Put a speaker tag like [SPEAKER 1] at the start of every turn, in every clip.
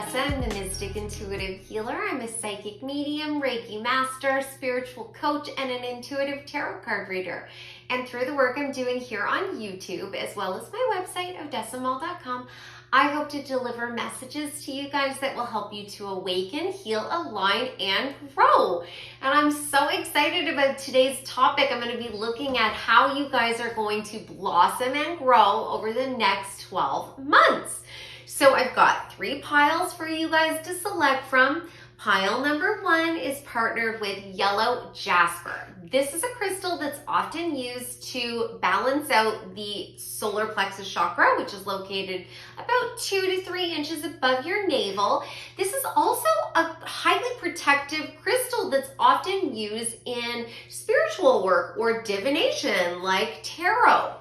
[SPEAKER 1] Odessa. I'm the Mystic Intuitive Healer. I'm a psychic medium, Reiki master, spiritual coach, and an intuitive tarot card reader. And through the work I'm doing here on YouTube, as well as my website, odessamall.com, I hope to deliver messages to you guys that will help you to awaken, heal, align, and grow. And I'm so excited about today's topic. I'm going to be looking at how you guys are going to blossom and grow over the next 12 months. So I've got 3 piles for you guys to select from. Pile number 1 is partnered with yellow jasper. This is a crystal that's often used to balance out the solar plexus chakra, which is located about 2 to 3 inches above your navel. This is also a highly protective crystal that's often used in spiritual work or divination, like tarot.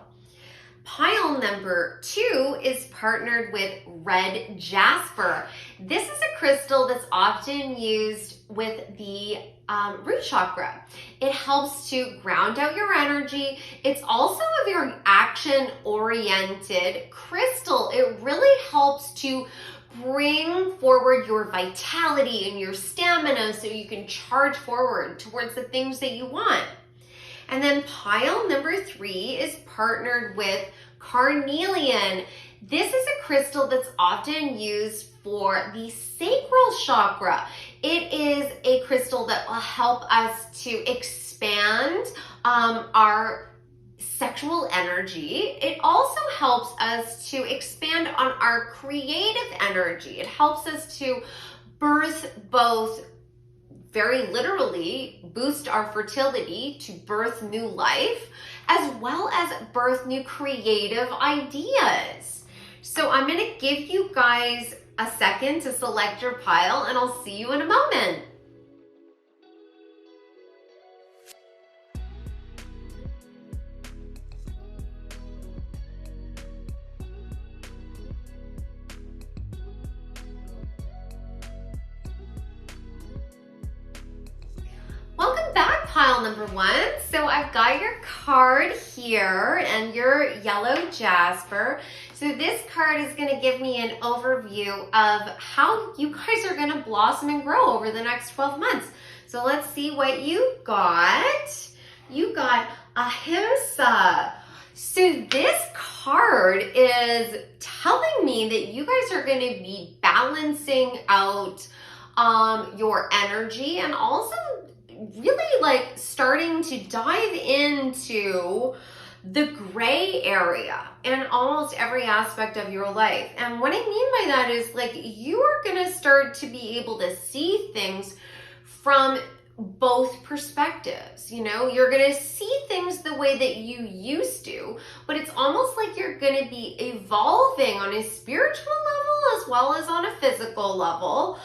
[SPEAKER 1] Pile number 2 is partnered with red jasper. This is a crystal that's often used with the root chakra. It helps to ground out your energy. It's also a very action-oriented crystal. It really helps to bring forward your vitality and your stamina so you can charge forward towards the things that you want. And then pile number 3 is partnered with carnelian. This is a crystal that's often used for the sacral chakra. It is a crystal that will help us to expand our sexual energy. It also helps us to expand on our creative energy. It helps us to birth both, very literally, boost our fertility, to birth new life, as well as birth new creative ideas. So I'm going to give you guys a second to select your pile, and I'll see you in a moment. Welcome back, pile number 1. So I've got your card here and your yellow jasper. So this card is going to give me an overview of how you guys are going to blossom and grow over the next 12 months. So let's see what you got. You got ahimsa. So this card is telling me that you guys are going to be balancing out your energy, and also really like starting to dive into the gray area in almost every aspect of your life. And what I mean by that is, like, you are going to start to be able to see things from both perspectives. You know, you're going to see things the way that you used to, but it's almost like you're going to be evolving on a spiritual level as well as on a physical level.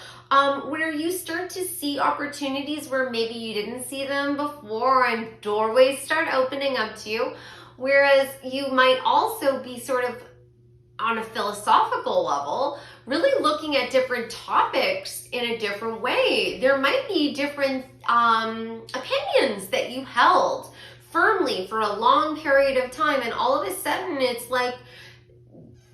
[SPEAKER 1] Where you start to see opportunities where maybe you didn't see them before, and doorways start opening up to you. Whereas you might also be sort of on a philosophical level, really looking at different topics in a different way. There might be different opinions that you held firmly for a long period of time, and all of a sudden it's like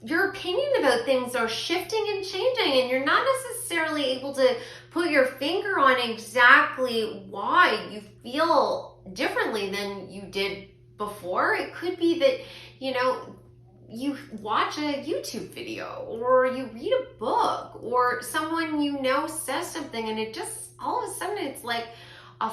[SPEAKER 1] your opinion about things are shifting and changing, and you're not necessarily able to put your finger on exactly why you feel differently than you did before. It could be that, you know, you watch a YouTube video, or you read a book, or someone you know says something, and it just, all of a sudden it's like a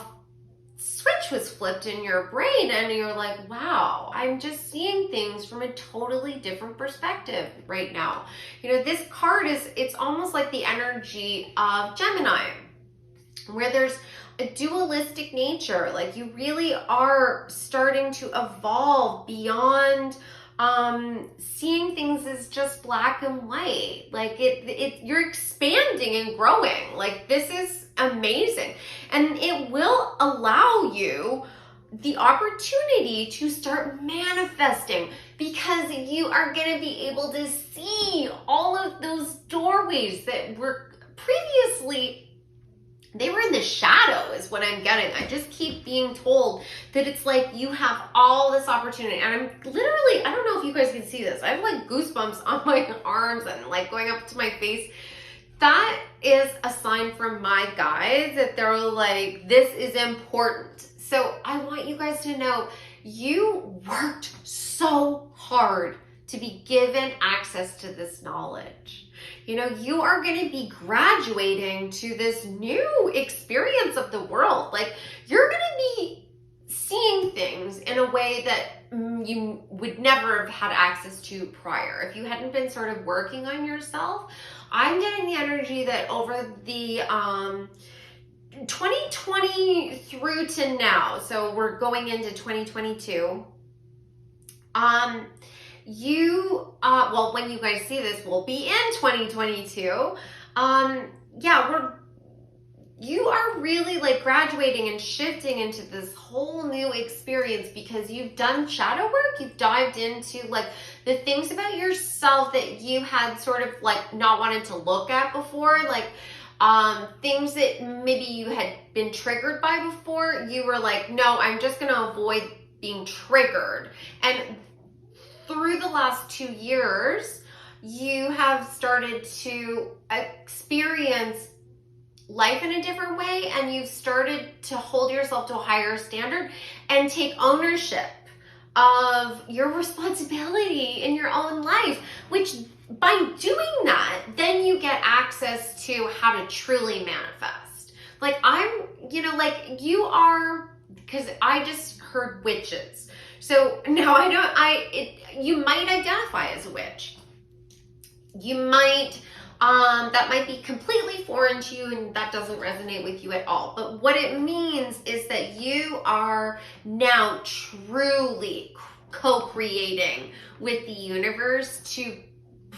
[SPEAKER 1] switch was flipped in your brain, and you're like, wow, I'm just seeing things from a totally different perspective right now. You know, this card it's almost like the energy of Gemini, where there's a dualistic nature. Like, you really are starting to evolve beyond seeing things as just black and white. Like, you're expanding and growing. Like, this is amazing, and it will allow you the opportunity to start manifesting, because you are going to be able to see all of those doorways that were previously, they were in the shadow, is what I'm getting. I just keep being told that it's like you have all this opportunity, and I'm literally, I don't know if you guys can see this, I have like goosebumps on my arms and like going up to my face. that is a sign from my guides that they're like, this is important. So I want you guys to know you worked so hard to be given access to this knowledge. You know, you are going to be graduating to this new experience of the world. Like, you're going to be seeing things in a way that you would never have had access to prior. If you hadn't been sort of working on yourself, I'm getting the energy that over the 2020 through to now, so we're going into 2022, well, when you guys see this, we'll be in 2022. You are really like graduating and shifting into this whole new experience because you've done shadow work. You've dived into like the things about yourself that you had sort of like not wanted to look at before, like things that maybe you had been triggered by before. You were like, no, I'm just going to avoid being triggered. And through the last 2 years, you have started to experience life in a different way, and you've started to hold yourself to a higher standard and take ownership of your responsibility in your own life, which by doing that, then you get access to how to truly manifest. Like you are, because I just heard witches. So now you might identify as a witch. You might, that might be completely foreign to you and that doesn't resonate with you at all. But what it means is that you are now truly co-creating with the universe to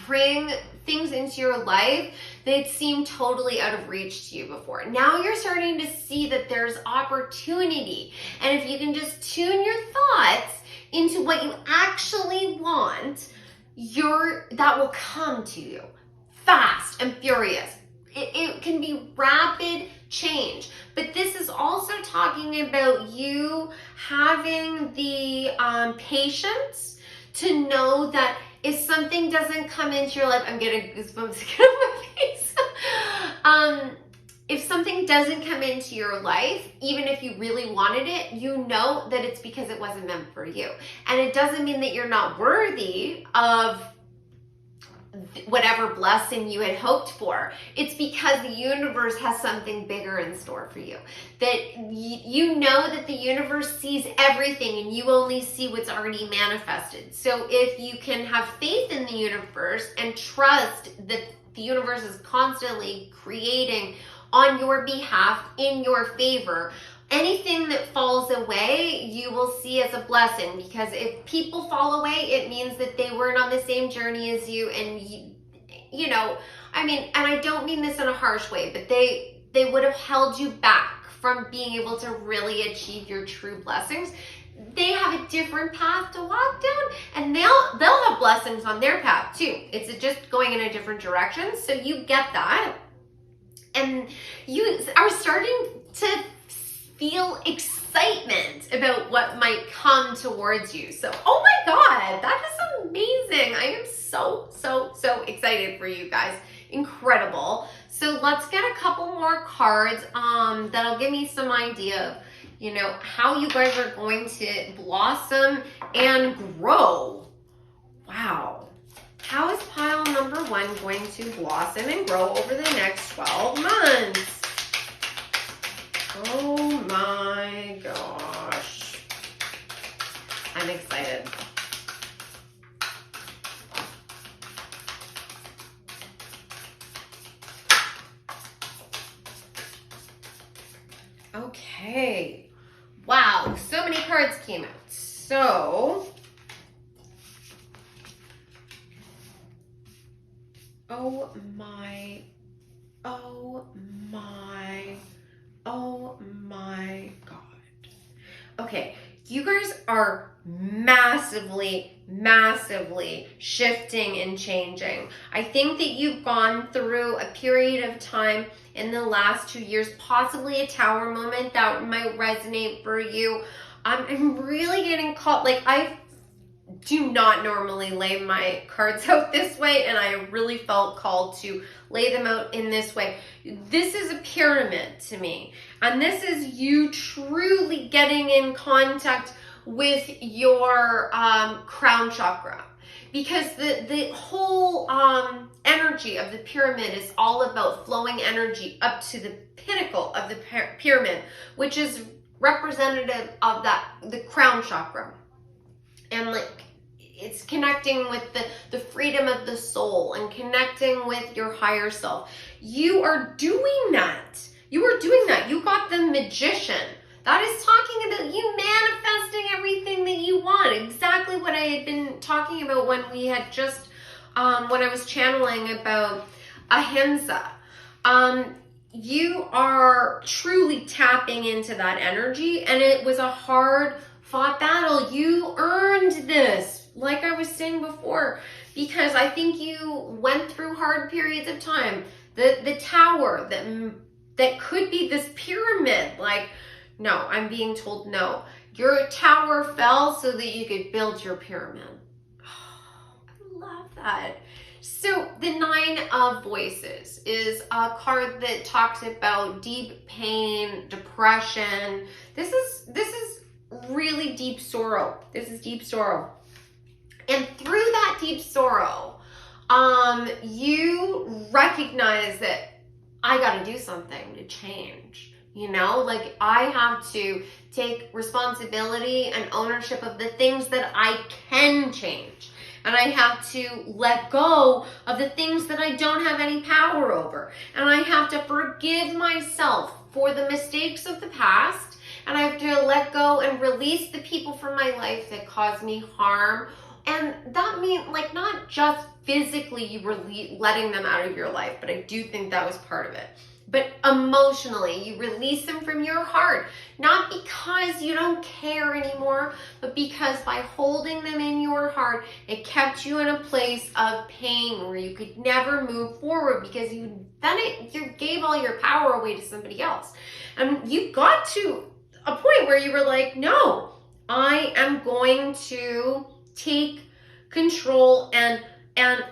[SPEAKER 1] bring things into your life that seemed totally out of reach to you before. Now you're starting to see that there's opportunity. And if you can just tune your thoughts into what you actually want, that will come to you fast and furious. It can be rapid change, but this is also talking about you having the patience to know that if something doesn't come into your life, I'm getting goosebumps again on my face. If something doesn't come into your life, even if you really wanted it, you know that it's because it wasn't meant for you. And it doesn't mean that you're not worthy of whatever blessing you had hoped for. It's because the universe has something bigger in store for you. That you know that the universe sees everything and you only see what's already manifested. So if you can have faith in the universe and trust that the universe is constantly creating on your behalf, in your favor, anything that falls away, you will see as a blessing, because if people fall away, it means that they weren't on the same journey as you, and you know, I mean, and I don't mean this in a harsh way, but they would have held you back from being able to really achieve your true blessings. They have a different path to walk down, and they'll have blessings on their path too. It's just going in a different direction, so you get that. And you are starting to feel excitement about what might come towards you. So, oh my God, that is amazing. I am so excited for you guys. Incredible. So let's get a couple more cards that'll give me some idea of, you know, how you guys are going to blossom and grow. Wow. How is pile number 1 going to blossom and grow over the next 12 months? Oh my gosh. I'm excited. Okay. Wow, so many cards came out. So, oh my God. Okay, you guys are massively shifting and changing. I think that you've gone through a period of time in the last 2 years, possibly a tower moment that might resonate for you. I'm really getting caught, like I've do not normally lay my cards out this way, and I really felt called to lay them out in this way. This is a pyramid to me, and this is you truly getting in contact with your crown chakra, because the whole energy of the pyramid is all about flowing energy up to the pinnacle of the pyramid, which is representative of the crown chakra. And like, it's connecting with the freedom of the soul and connecting with your higher self. You are doing that. You are doing that. You got the Magician. That is talking about you manifesting everything that you want. Exactly what I had been talking about when we had just, when I was channeling about ahimsa. You are truly tapping into that energy, and it was a hard fought battle. You earned this, like I was saying before, because I think you went through hard periods of time. The tower that could be this pyramid, like, no, I'm being told no. Your tower fell so that you could build your pyramid. Oh, I love that. So the Nine of Voices is a card that talks about deep pain, depression. This is really deep sorrow. This is deep sorrow. And through that deep sorrow, you recognize that I got to do something to change. You know, like, I have to take responsibility and ownership of the things that I can change. And I have to let go of the things that I don't have any power over. And I have to forgive myself for the mistakes of the past. And I have to let go and release the people from my life that caused me harm. And that means, like, not just physically you were letting them out of your life, but I do think that was part of it. But emotionally, you release them from your heart, not because you don't care anymore, but because by holding them in your heart, it kept you in a place of pain where you could never move forward, because you gave all your power away to somebody else. And you got to a point where you were like, no, I am going to take control and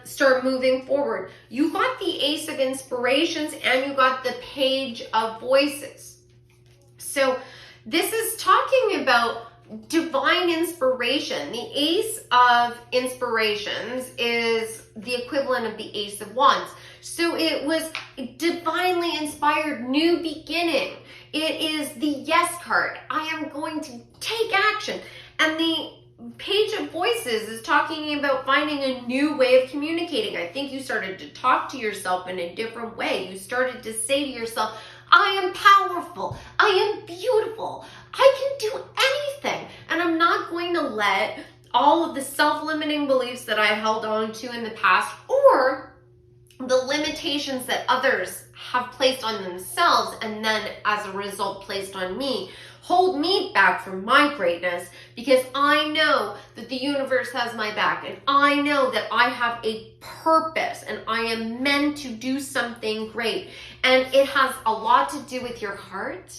[SPEAKER 1] start moving forward. You got the Ace of Inspirations and you got the Page of Voices. So this is talking about divine inspiration. The Ace of Inspirations is the equivalent of the Ace of Wands. So it was divinely inspired new beginning. It is the yes card. I am going to take action. And the Page of Voices is talking about finding a new way of communicating. I think you started to talk to yourself in a different way. You started to say to yourself, I am powerful. I am beautiful. I can do anything. And I'm not going to let all of the self-limiting beliefs that I held on to in the past, or the limitations that others have placed on themselves and then as a result placed on me, hold me back from my greatness, because I know that the universe has my back, and I know that I have a purpose and I am meant to do something great. And it has a lot to do with your heart.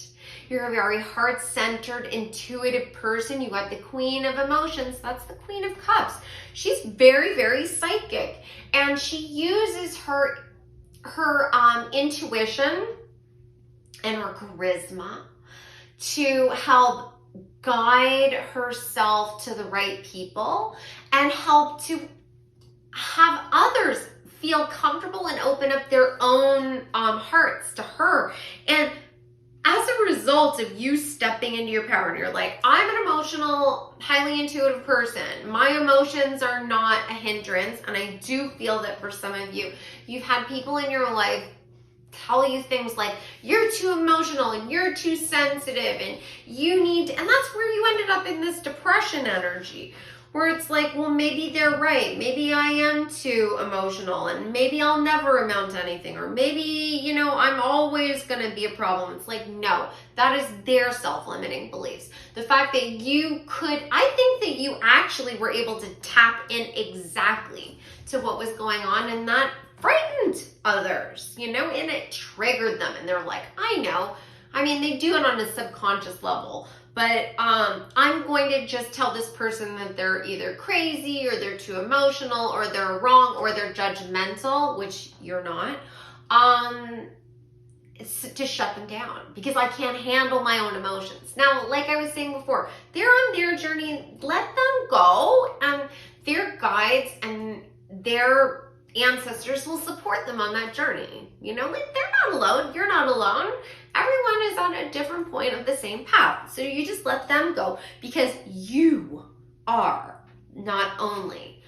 [SPEAKER 1] You're a very heart-centered, intuitive person. You got the Queen of Emotions. That's the Queen of Cups. She's very, very psychic, and she uses her intuition and her charisma to help guide herself to the right people and help to have others feel comfortable and open up their own hearts to her. And as a result of you stepping into your power, and you're like, I'm an emotional, highly intuitive person. My emotions are not a hindrance. And I do feel that for some of you, you've had people in your life tell you things like, you're too emotional and you're too sensitive and you need to, and that's where you ended up in this depression energy, where it's like, well, maybe they're right. Maybe I am too emotional and maybe I'll never amount to anything, or maybe, you know, I'm always going to be a problem. It's like, no, that is their self-limiting beliefs. The fact that you could, I think that you actually were able to tap in exactly to what was going on, and that frightened others, you know, and it triggered them, and they're like, I know. I mean, they do it on a subconscious level, but I'm going to just tell this person that they're either crazy or they're too emotional or they're wrong or they're judgmental, which you're not, to shut them down because I can't handle my own emotions. Now, like I was saying before, they're on their journey. Let them go, and their guides and their ancestors will support them on that journey. You know, like they're not alone. You're not alone. Everyone is on a different point of the same path. So you just let them go because you are not only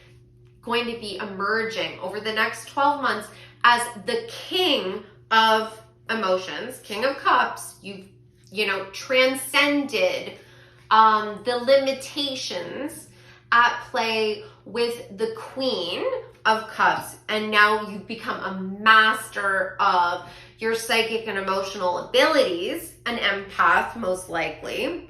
[SPEAKER 1] going to be emerging over the next 12 months as the king of emotions, King of Cups. You've, transcended the limitations at play with the Queen of Cups, and now you've become a master of your psychic and emotional abilities, an empath most likely,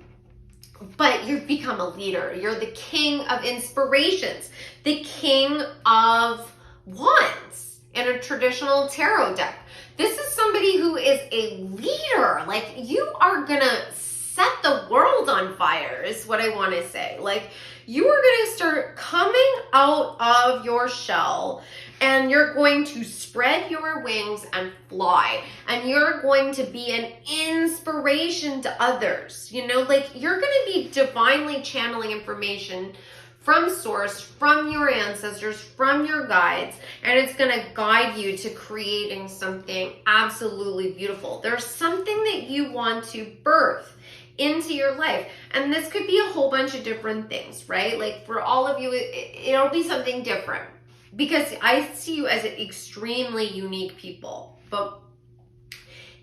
[SPEAKER 1] but you've become a leader. You're the king of inspirations, the king of wands in a traditional tarot deck. This is somebody who is a leader. Like, you are gonna set the world on fire is what I want to say. Like, you are going to start coming out of your shell and you're going to spread your wings and fly, and you're going to be an inspiration to others. Like, you're going to be divinely channeling information from source, from your ancestors, from your guides, and it's going to guide you to creating something absolutely beautiful. There's something that you want to birth into your life, and this could be a whole bunch of different things, right? Like, for all of you, it'll be something different because I see you as extremely unique people, but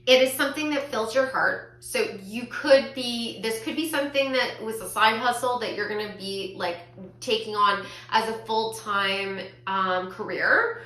[SPEAKER 1] it is something that fills your heart. So this could be something that was a side hustle that you're going to be like taking on as a full-time career.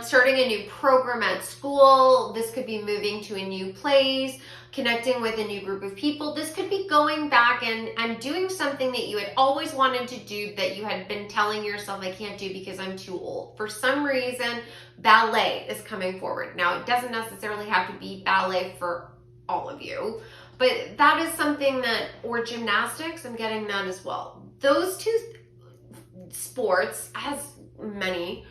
[SPEAKER 1] Starting a new program at school. This could be moving to a new place, connecting with a new group of people. This could be going back and doing something that you had always wanted to do that you had been telling yourself, I can't do because I'm too old. For some reason, ballet is coming forward. Now, it doesn't necessarily have to be ballet for all of you, but that is something or gymnastics, I'm getting that as well. Those two sports, as many,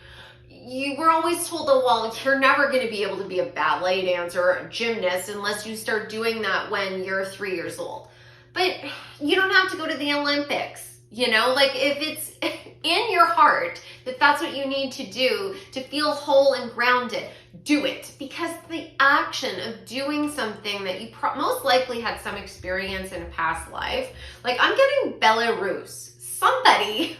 [SPEAKER 1] you were always told, oh, well, you're never going to be able to be a ballet dancer or a gymnast unless you start doing that when you're 3 years old. But you don't have to go to the Olympics. Like, if it's in your heart that that's what you need to do to feel whole and grounded, do it. Because the action of doing something that you most likely had some experience in a past life, like, I'm getting Belarus. Somebody,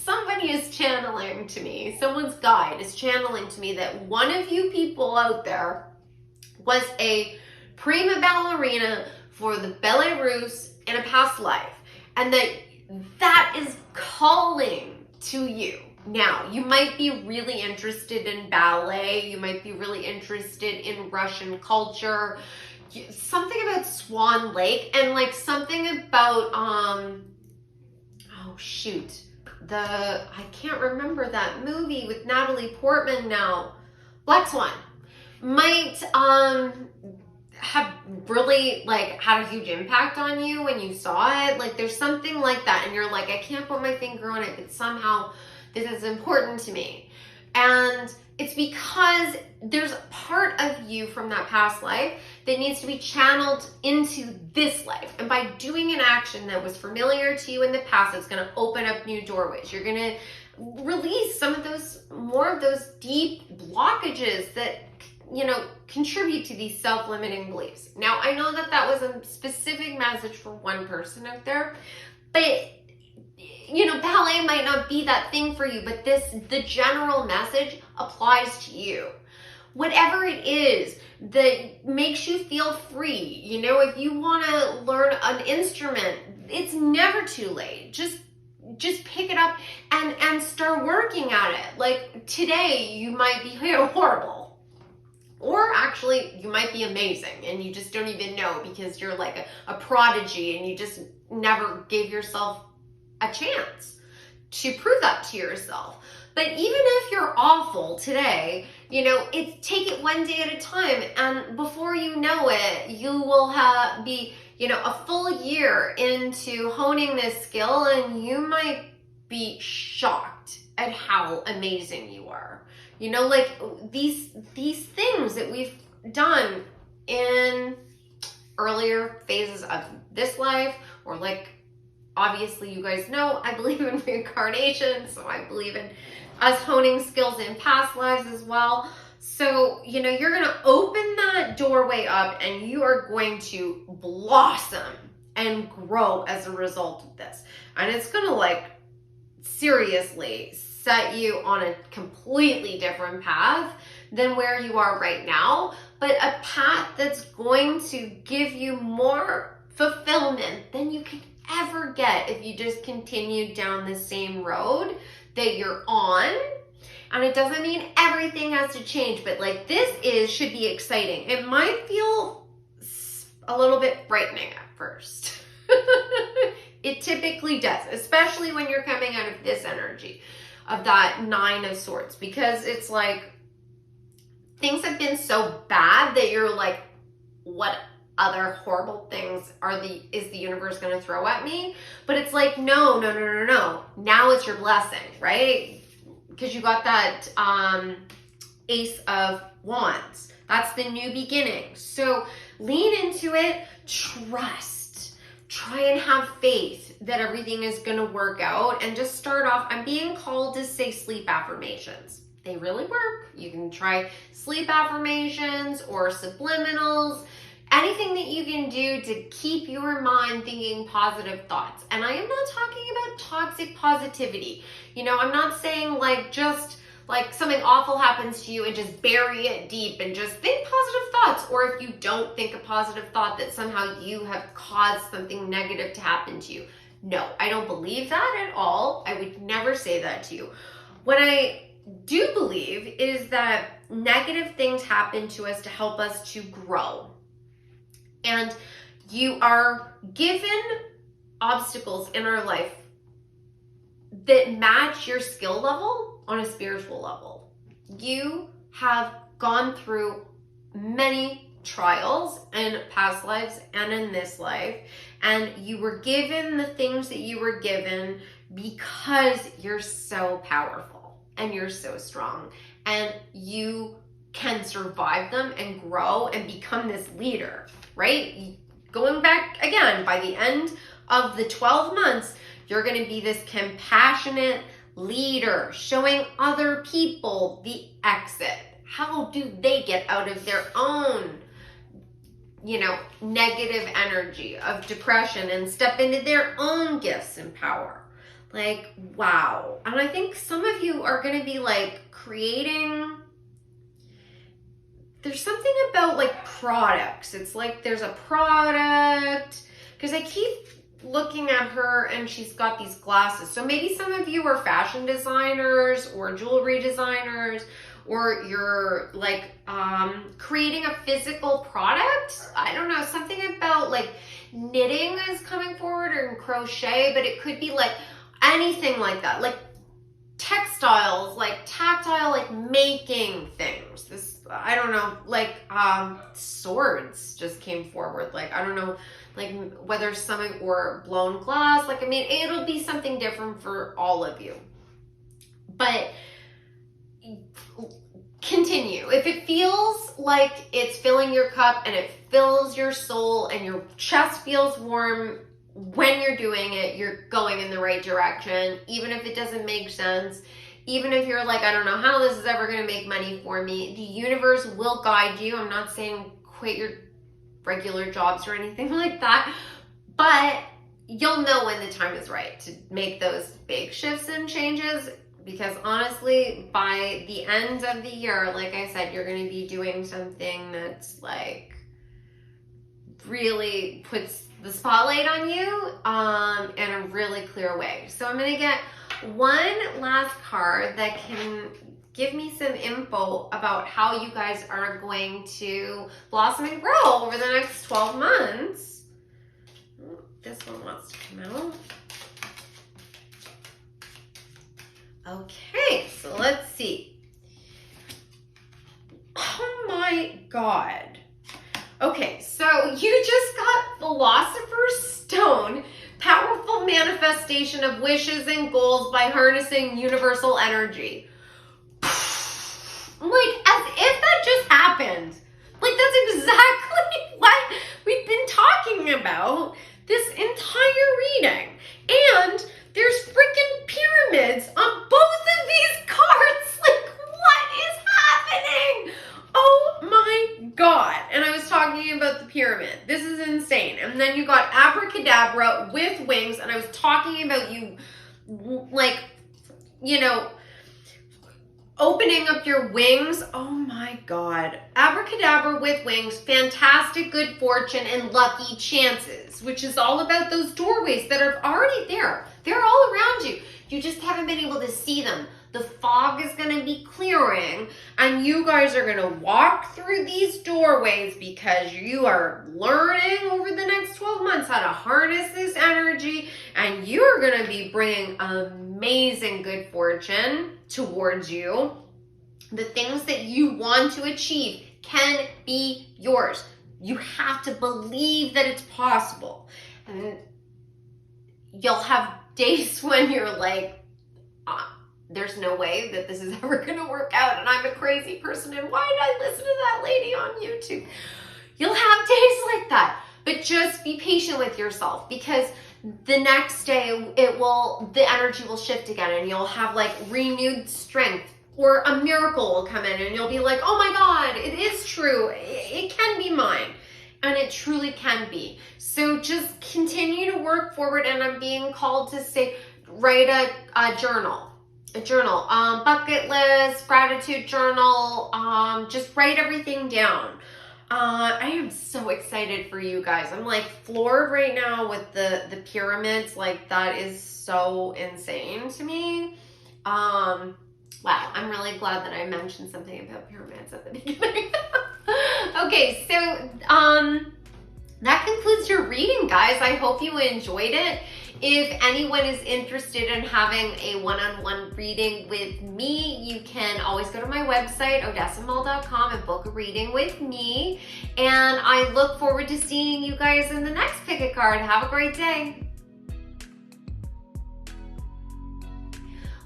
[SPEAKER 1] somebody is channeling to me, someone's guide is channeling to me that one of you people out there was a prima ballerina for the Belarus in a past life, and that is calling to you. Now, you might be really interested in ballet, you might be really interested in Russian culture, something about Swan Lake, and like something about I can't remember that movie with Natalie Portman now. Black Swan might have really like had a huge impact on you when you saw it. Like, there's something like that, and you're like, I can't put my finger on it, but somehow this is important to me. And it's because there's a part of you from that past life that needs to be channeled into this life. And by doing an action that was familiar to you in the past, it's going to open up new doorways. You're going to release more of those deep blockages that, contribute to these self-limiting beliefs. Now, I know that was a specific message for one person out there, but ballet might not be that thing for you, but the general message applies to you. Whatever it is that makes you feel free, if you want to learn an instrument, it's never too late. Just pick it up and start working at it. Like, today, you might be horrible. Or actually, you might be amazing and you just don't even know because you're like a prodigy and you just never gave yourself a chance to prove that to yourself. But even if you're awful today, You know, it's take it one day at a time, and before you know it, you will be, you know, a full year into honing this skill, and you might be shocked at how amazing you are. You know, like these things that we've done in earlier phases of this life, or like, obviously you guys know I believe in reincarnation, so I believe in us honing skills in past lives as well. So, you know, you're going to open that doorway up and you are going to blossom and grow as a result of this. And it's going to like seriously set you on a completely different path than where you are right now, but a path that's going to give you more fulfillment than you could ever get if you just continued down the same road that you're on. And it doesn't mean everything has to change, but like should be exciting. It might feel a little bit frightening at first. It typically does, especially when you're coming out of this energy of that 9 of Swords, because it's like things have been so bad that you're like, what other horrible things is the universe going to throw at me? But it's like, no. Now it's your blessing, right? Because you got that Ace of Wands. That's the new beginning. So lean into it, trust, try and have faith that everything is going to work out, and just start off. I'm being called to say sleep affirmations. They really work. You can try sleep affirmations or subliminals. Anything that you can do to keep your mind thinking positive thoughts. And I am not talking about toxic positivity. You know, I'm not saying like just like something awful happens to you and just bury it deep and just think positive thoughts. Or if you don't think a positive thought, that somehow you have caused something negative to happen to you. No, I don't believe that at all. I would never say that to you. What I do believe is that negative things happen to us to help us to grow. And you are given obstacles in our life that match your skill level on a spiritual level. You have gone through many trials in past lives and in this life, and you were given the things that you were given because you're so powerful and you're so strong, and you can survive them and grow and become this leader, right? Going back again, by the end of the 12 months, you're going to be this compassionate leader, showing other people the exit. How do they get out of their own, you know, negative energy of depression and step into their own gifts and power? Like, wow. And I think some of you are going to be like creating, there's something about like products. It's like there's a product, because I keep looking at her and she's got these glasses. So maybe some of you are fashion designers or jewelry designers, or you're like creating a physical product. I don't know, something about like knitting is coming forward, or crochet, but it could be like anything like that, like textiles, like tactile, like making things. This, I don't know, like swords just came forward. Like, I don't know, like whether something, or blown glass. Like, I mean, it'll be something different for all of you. But continue. If it feels like it's filling your cup and it fills your soul and your chest feels warm when you're doing it, you're going in the right direction. Even if it doesn't make sense, even if you're like, I don't know how this is ever going to make money for me, the universe will guide you. I'm not saying quit your regular jobs or anything like that, but you'll know when the time is right to make those big shifts and changes. Because honestly, by the end of the year, like I said, you're going to be doing something that's like really puts the spotlight on you in a really clear way. So I'm going to get one last card that can give me some info about how you guys are going to blossom and grow over the next 12 months. This one wants to come out. Okay, so let's see. my God. Okay, so you just got Philosopher's Stone, powerful manifestation of wishes and goals by harnessing universal energy. Like, as if that just happened. Like, that's exactly what we've been talking about this entire reading. And there's freaking pyramids on both of these cards. Like, what is happening? Oh my God. And I was talking about the pyramid. This is insane. And then you got abracadabra with wings. And I was talking about you, like, you know, opening up your wings. Oh my God. Abracadabra with wings, fantastic good fortune and lucky chances, which is all about those doorways that are already there. They're all around you. You just haven't been able to see them. The fog is going to be clearing and you guys are going to walk through these doorways because you are learning over the next 12 months how to harness this energy, and you're going to be bringing amazing good fortune towards you. The things that you want to achieve can be yours. You have to believe that it's possible. And you'll have days when you're like, there's no way that this is ever going to work out and I'm a crazy person and why did I listen to that lady on YouTube? You'll have days like that, but just be patient with yourself, because the next day the energy will shift again and you'll have like renewed strength, or a miracle will come in and you'll be like, oh my God, it is true. It can be mine. And it truly can be. So just continue to work forward. And I'm being called to say, write a journal. Bucket list, gratitude journal, just write everything down. I am so excited for you guys. I'm like floored right now with the pyramids. Like, that is so insane to me. Wow, I'm really glad that I mentioned something about pyramids at the beginning. Okay, so that concludes your reading, guys. I hope you enjoyed it. If anyone is interested in having a one-on-one reading with me, you can always go to my website, odessaandmall.com, and book a reading with me. And I look forward to seeing you guys in the next Pick a Card. Have a great day.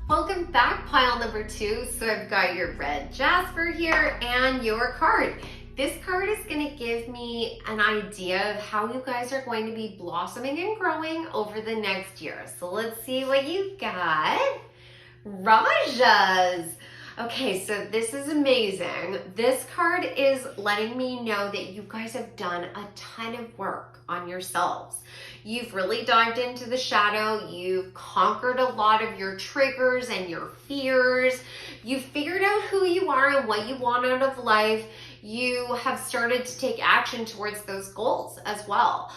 [SPEAKER 1] Welcome back, pile number 2. So I've got your red jasper here and your card. This card is going to give me an idea of how you guys are going to be blossoming and growing over the next year. So let's see what you got. Rajas. Okay, so this is amazing. This card is letting me know that you guys have done a ton of work on yourselves. You've really dived into the shadow. You've conquered a lot of your triggers and your fears. You've figured out who you are and what you want out of life. You have started to take action towards those goals as well.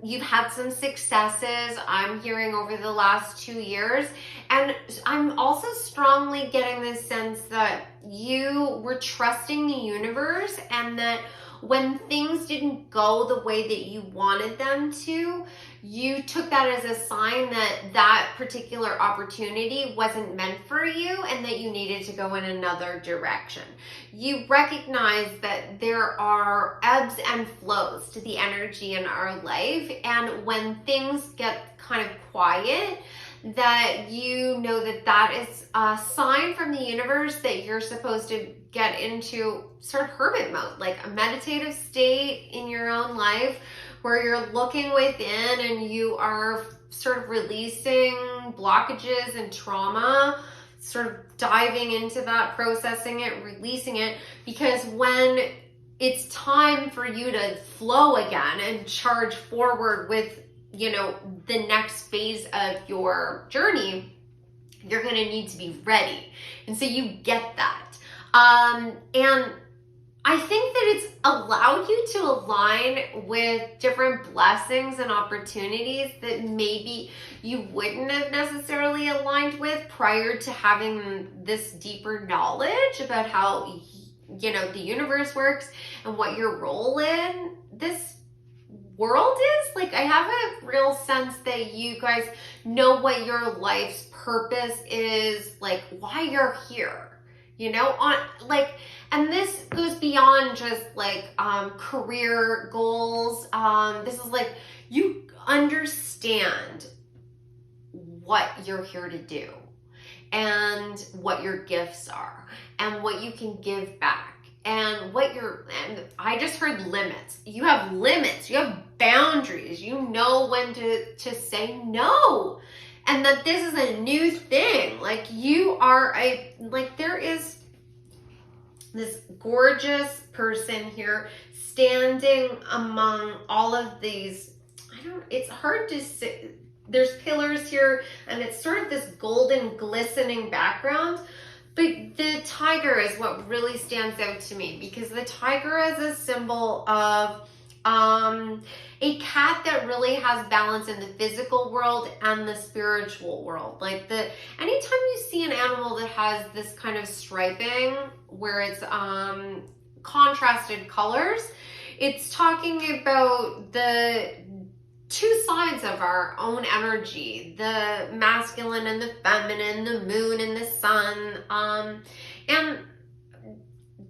[SPEAKER 1] You've had some successes, I'm hearing, over the last 2 years. And I'm also strongly getting this sense that you were trusting the universe, and that when things didn't go the way that you wanted them to, you took that as a sign that that particular opportunity wasn't meant for you and that you needed to go in another direction. You recognize that there are ebbs and flows to the energy in our life, and when things get kind of quiet, that you know that that is a sign from the universe that you're supposed to get into sort of hermit mode, like a meditative state in your own life where you're looking within and you are sort of releasing blockages and trauma, sort of diving into that, processing it, releasing it, because when it's time for you to flow again and charge forward with, you know, the next phase of your journey, you're going to need to be ready. And so you get that. And I think that it's allowed you to align with different blessings and opportunities that maybe you wouldn't have necessarily aligned with prior to having this deeper knowledge about how, you know, the universe works and what your role in this world is. Like, I have a real sense that you guys know what your life's purpose is, like why you're here. you know, on like, and this goes beyond just like career goals. This is like, you understand what you're here to do and what your gifts are and what you can give back and and I just heard limits. You have limits, you have boundaries, you know when to say no. And that this is a new thing. Like you are there is this gorgeous person here standing among all of these, it's hard to say. There's pillars here and it's sort of this golden glistening background, but the tiger is what really stands out to me, because the tiger is a symbol of a cat that really has balance in the physical world and the spiritual world. Like anytime you see an animal that has this kind of striping where it's contrasted colors, it's talking about the two sides of our own energy, the masculine and the feminine, the moon and the sun, and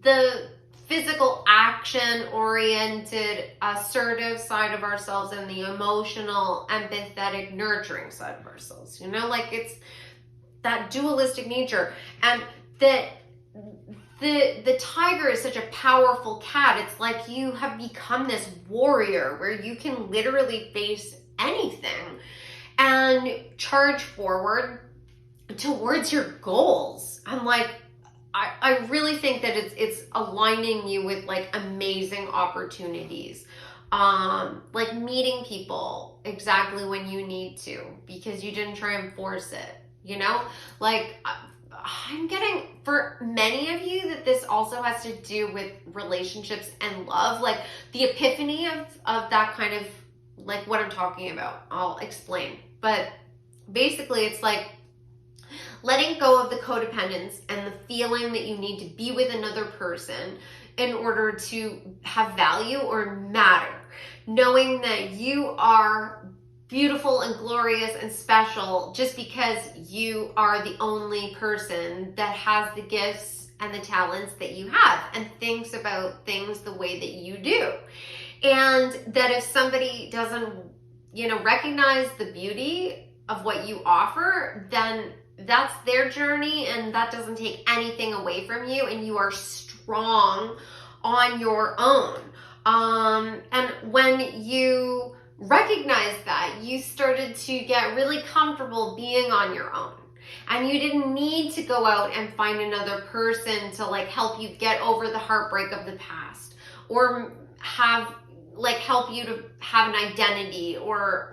[SPEAKER 1] the physical action oriented assertive side of ourselves and the emotional empathetic nurturing side of ourselves, you know, like it's that dualistic nature. And the tiger is such a powerful cat. It's like you have become this warrior where you can literally face anything and charge forward towards your goals. I'm like, I really think that it's aligning you with like amazing opportunities. Like meeting people exactly when you need to, because you didn't try and force it, you know? Like I'm getting, for many of you, that this also has to do with relationships and love, like the epiphany of that kind of, like what I'm talking about. I'll explain. But basically it's like letting go of the codependence and the feeling that you need to be with another person in order to have value or matter. Knowing that you are beautiful and glorious and special just because you are the only person that has the gifts and the talents that you have and thinks about things the way that you do. And that if somebody doesn't, you know, recognize the beauty of what you offer, then that's their journey and that doesn't take anything away from you, and you are strong on your own. And when you recognize that, you started to get really comfortable being on your own, and you didn't need to go out and find another person to like help you get over the heartbreak of the past, or help you to have an identity or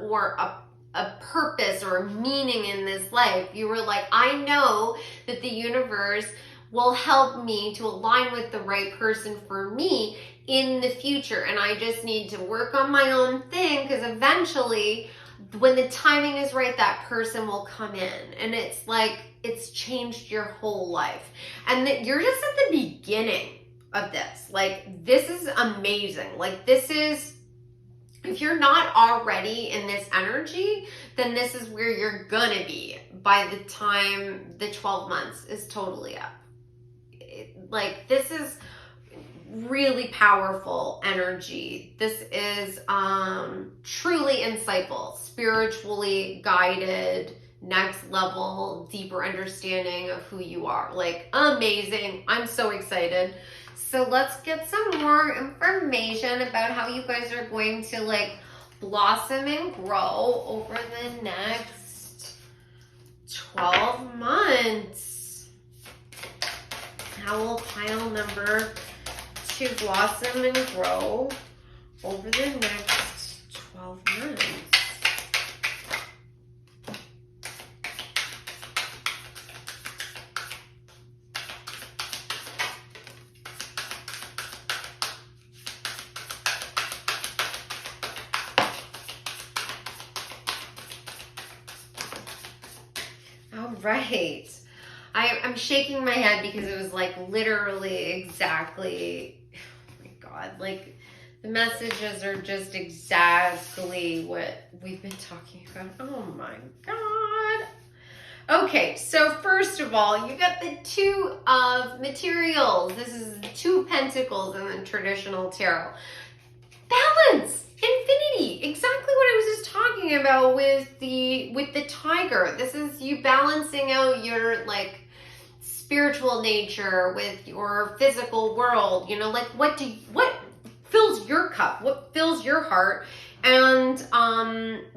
[SPEAKER 1] a purpose or a meaning in this life. You were like, I know that the universe will help me to align with the right person for me in the future, and I just need to work on my own thing, because eventually when the timing is right, that person will come in. And it's like, it's changed your whole life, and that you're just at the beginning of this. Like, this is amazing. Like, this is, if you're not already in this energy, then this is where you're gonna be by the time the 12 months is totally up. Like, this is really powerful energy. This is truly insightful, spiritually guided, next level, deeper understanding of who you are. Like, amazing. I'm so excited. So let's get some more information about how you guys are going to like blossom and grow over the next 12 months. How will pile number 2 blossom and grow over the next 12 months? All right. I'm shaking my head because it was like literally exactly, oh my God, like the messages are just exactly what we've been talking about. Oh my God. Okay, so first of all, you got the Two of Materials. This is the Two of Pentacles in the traditional tarot. Balance, infinity, exactly what I was just talking about with the tiger. This is you balancing out your like spiritual nature with your physical world. You know, like what fills your cup, what fills your heart, and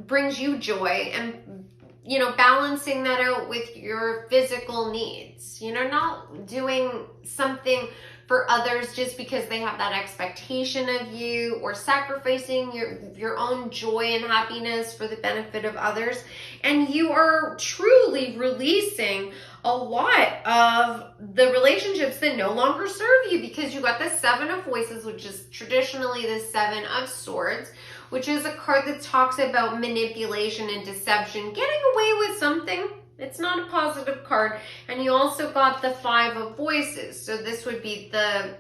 [SPEAKER 1] brings you joy, and you know, balancing that out with your physical needs. You know, not doing something for others just because they have that expectation of you, or sacrificing your own joy and happiness for the benefit of others. And you are truly releasing a lot of the relationships that no longer serve you, because you got the Seven of Voices, which is traditionally the Seven of Swords, which is a card that talks about manipulation and deception, getting away with something. It's not a positive card. And you also got the Five of Voices. So this would be the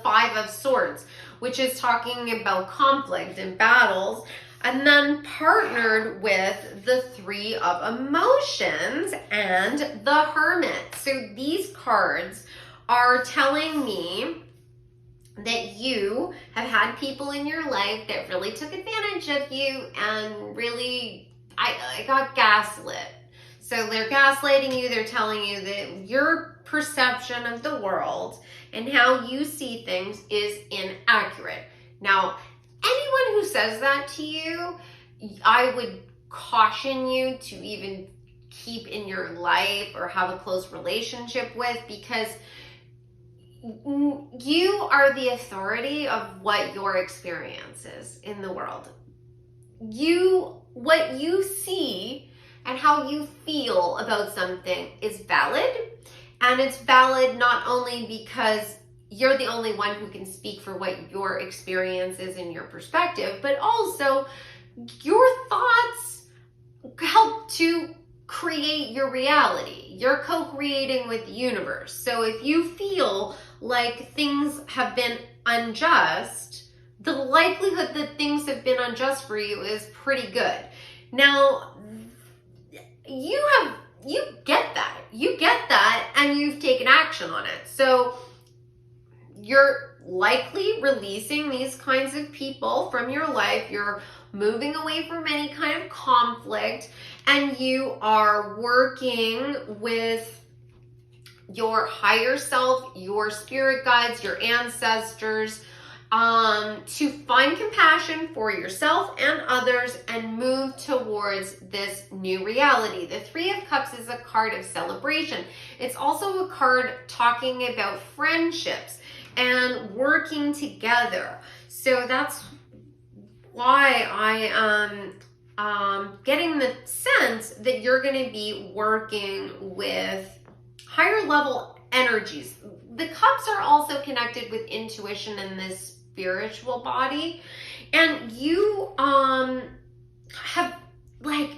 [SPEAKER 1] Five of Swords, which is talking about conflict and battles, and then partnered with the Three of Emotions and the Hermit. So these cards are telling me that you have had people in your life that really took advantage of you, and really, I got gaslit. So they're gaslighting you. They're telling you that your perception of the world and how you see things is inaccurate. Now, anyone who says that to you, I would caution you to even keep in your life or have a close relationship with, because you are the authority of what your experience is in the world. What you see and how you feel about something is valid. And it's valid not only because you're the only one who can speak for what your experience is and your perspective, but also your thoughts help to create your reality. You're co-creating with the universe. So if you feel like things have been unjust, the likelihood that things have been unjust for you is pretty good. Now, you get that, and you've taken action on it. So you're likely releasing these kinds of people from your life. You're moving away from any kind of conflict, and you are working with your higher self, your spirit guides, your ancestors, to find compassion for yourself and others and move towards this new reality. The Three of Cups is a card of celebration. It's also a card talking about friendships and working together. So that's why I am getting the sense that you're going to be working with higher level energies. The cups are also connected with intuition in this spiritual body, and you have, like,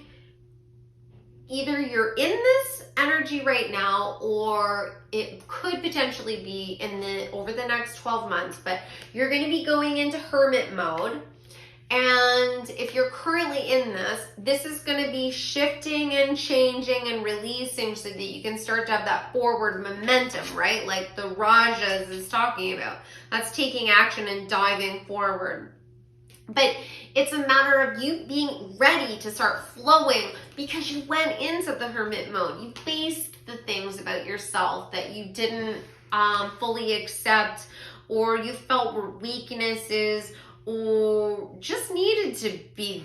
[SPEAKER 1] either you're in this energy right now, or it could potentially be over the next 12 months, but you're going to be going into hermit mode. And if you're currently in this is going to be shifting and changing and releasing so that you can start to have that forward momentum, right? Like the Rajas is talking about. That's taking action and diving forward. But it's a matter of you being ready to start flowing, because you went into the hermit mode. You faced the things about yourself that you didn't fully accept, or you felt were weaknesses, or just needed to be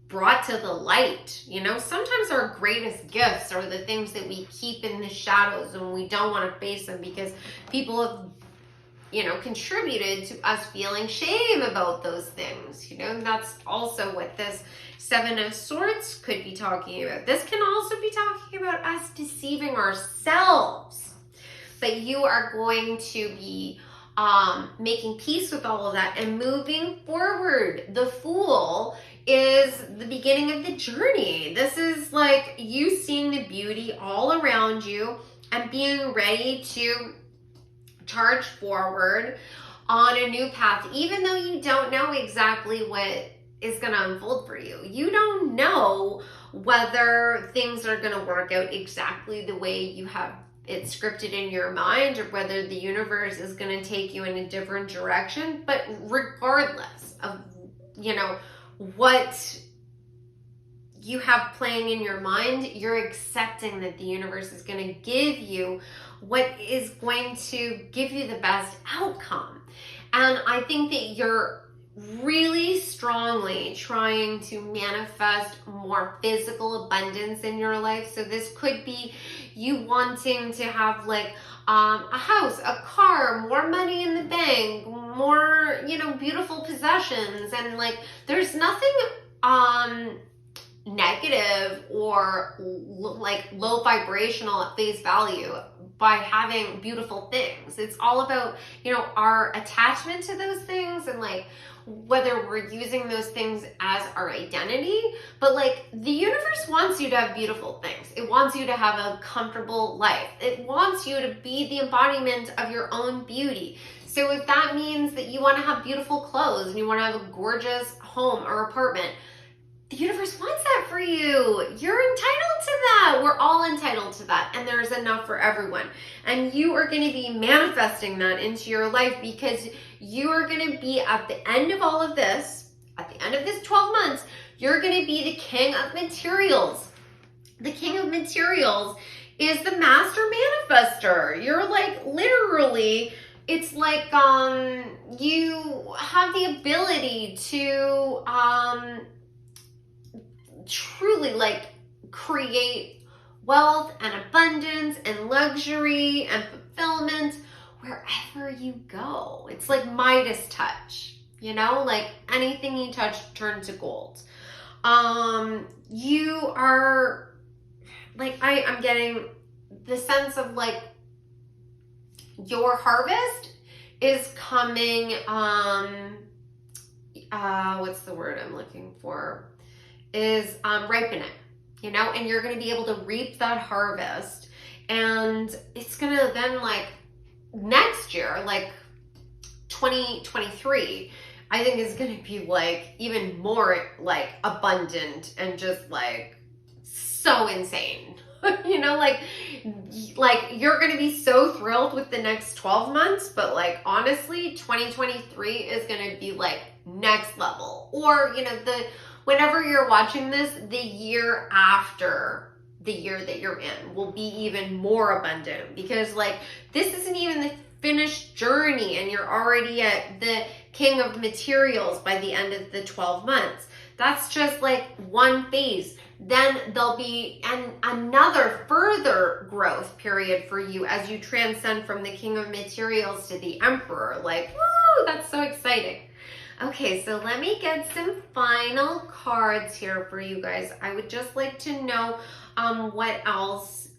[SPEAKER 1] brought to the light. You know, sometimes our greatest gifts are the things that we keep in the shadows and we don't want to face them because people have, you know, contributed to us feeling shame about those things. You know, and that's also what this Seven of Swords could be talking about. This can also be talking about us deceiving ourselves. But you are going to be making peace with all of that and moving forward. The Fool is the beginning of the journey. This is like you seeing the beauty all around you and being ready to charge forward on a new path, even though you don't know exactly what is going to unfold for you. You don't know whether things are going to work out exactly the way you have it scripted in your mind, or whether the universe is going to take you in a different direction. But regardless of, you know, what you have playing in your mind, you're accepting that the universe is going to give you what is going to give you the best outcome. And I think that you're really strongly trying to manifest more physical abundance in your life. So this could be you wanting to have like a house, a car, more money in the bank, more, you know, beautiful possessions. And like, there's nothing negative or like low vibrational at face value by having beautiful things. It's all about, you know, our attachment to those things, and like whether we're using those things as our identity. But like, the universe wants you to have beautiful things. It wants you to have a comfortable life. It wants you to be the embodiment of your own beauty. So if that means that you want to have beautiful clothes and you want to have a gorgeous home or apartment, the universe wants that for you. You're entitled to that. We're all entitled to that. And there's enough for everyone. And you are going to be manifesting that into your life, because you are going to be at the end of all of this, at the end of this 12 months, you're going to be the king of materials. The king of materials is the master manifester. You're like literally, it's like you have the ability to truly like create wealth and abundance and luxury and fulfillment wherever you go. It's like Midas touch, you know, like anything you touch turns to gold. You are like, I'm getting the sense of like your harvest is coming, what's the word I'm looking for? Is ripening, you know, and you're going to be able to reap that harvest. And it's going to then, like, next year, like 2023, I think is going to be like even more like abundant and just like so insane. You know, like you're going to be so thrilled with the next 12 months, but like honestly, 2023 is going to be like next level. Or, you know, whenever you're watching this, the year after the year that you're in will be even more abundant, because like this isn't even the finished journey and you're already at the king of materials by the end of the 12 months. That's just like one phase. Then there'll be another further growth period for you as you transcend from the king of materials to the emperor. Like, woo, that's so exciting. Okay, so let me get some final cards here for you guys. I would just like to know what else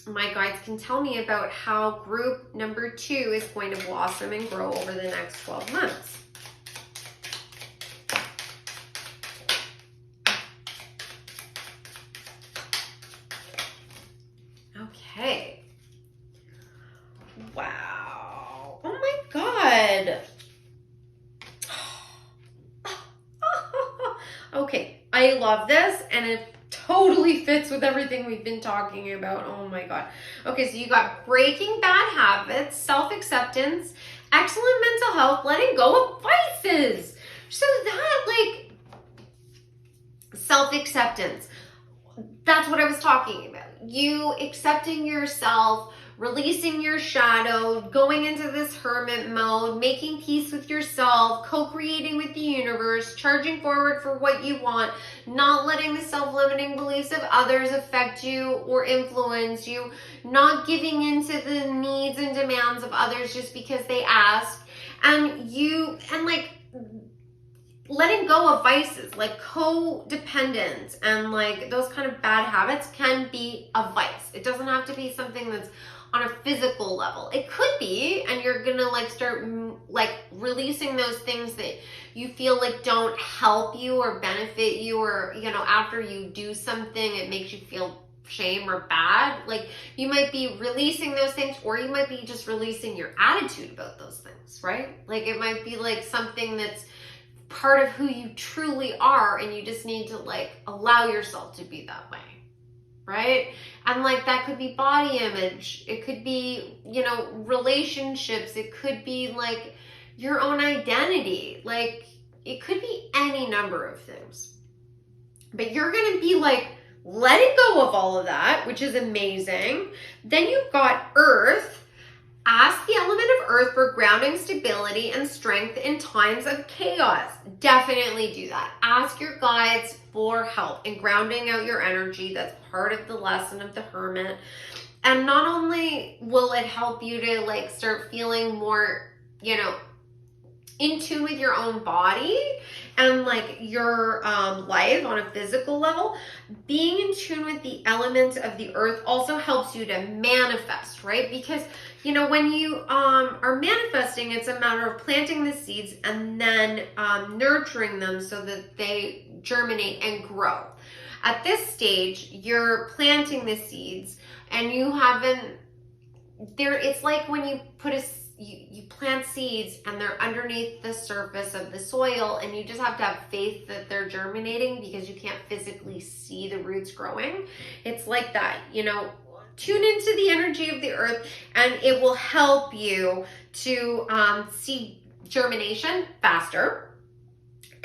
[SPEAKER 1] my guides can tell me about how group number 2 is going to blossom and grow over the next 12 months. Okay. Wow. Oh my God. Okay, I love this, and it totally fits with everything we've been talking about. Oh my God. Okay, so you got breaking bad habits, self-acceptance, excellent mental health, letting go of vices. So that, like, self-acceptance, that's what I was talking about. You accepting yourself, releasing your shadow, going into this hermit mode, making peace with yourself, co-creating with the universe, charging forward for what you want, not letting the self-limiting beliefs of others affect you or influence you, not giving into the needs and demands of others just because they ask, and like letting go of vices, like codependence and like those kind of bad habits can be a vice. It doesn't have to be something that's on a physical level. It could be, and you're gonna like start like releasing those things that you feel like don't help you or benefit you, or, you know, after you do something it makes you feel shame or bad. Like you might be releasing those things, or you might be just releasing your attitude about those things, right? Like it might be like something that's part of who you truly are, and you just need to like allow yourself to be that way, right? And like that could be body image, it could be, you know, relationships, it could be like your own identity, like it could be any number of things. But you're gonna be like, let it go of all of that, which is amazing. Then you've got Earth. Ask the element of Earth for grounding, stability, and strength in times of chaos. Definitely do that. Ask your guides for help in grounding out your energy. That's part of the lesson of the Hermit. And not only will it help you to like start feeling more, you know, in tune with your own body and like your life on a physical level, being in tune with the element of the Earth also helps you to manifest, right? Because, you know, when you are manifesting, it's a matter of planting the seeds and then nurturing them so that they germinate and grow. At this stage, you're planting the seeds and you haven't, it's like when you put you plant seeds and they're underneath the surface of the soil, and you just have to have faith that they're germinating because you can't physically see the roots growing. It's like that, you know, tune into the energy of the Earth and it will help you to see germination faster.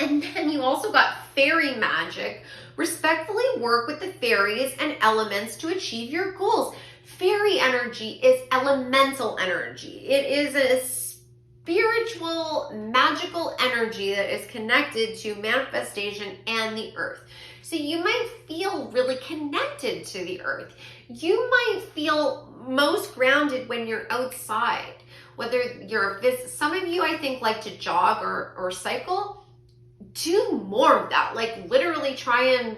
[SPEAKER 1] And then you also got fairy magic. Respectfully work with the fairies and elements to achieve your goals. Fairy energy is elemental energy. It is a spiritual, magical energy that is connected to manifestation and the Earth. So you might feel really connected to the Earth. You might feel most grounded when you're outside. Whether you're some of you, I think, like to jog or cycle. Do more of that. Like literally try and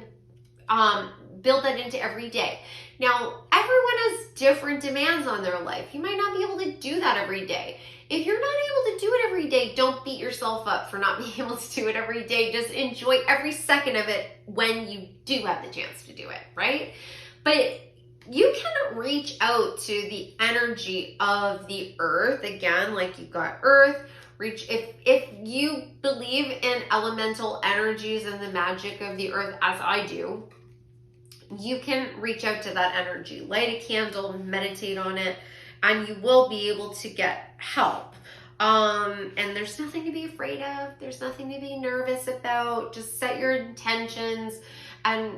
[SPEAKER 1] build that into every day. Now, everyone has different demands on their life. You might not be able to do that every day. If you're not able to do it every day, don't beat yourself up for not being able to do it every day. Just enjoy every second of it when you do have the chance to do it, right? But you can reach out to the energy of the Earth. Again, like you've got Earth, if you believe in elemental energies and the magic of the Earth, as I do, you can reach out to that energy, light a candle, meditate on it, and you will be able to get help. And there's nothing to be afraid of. There's nothing to be nervous about. Just set your intentions and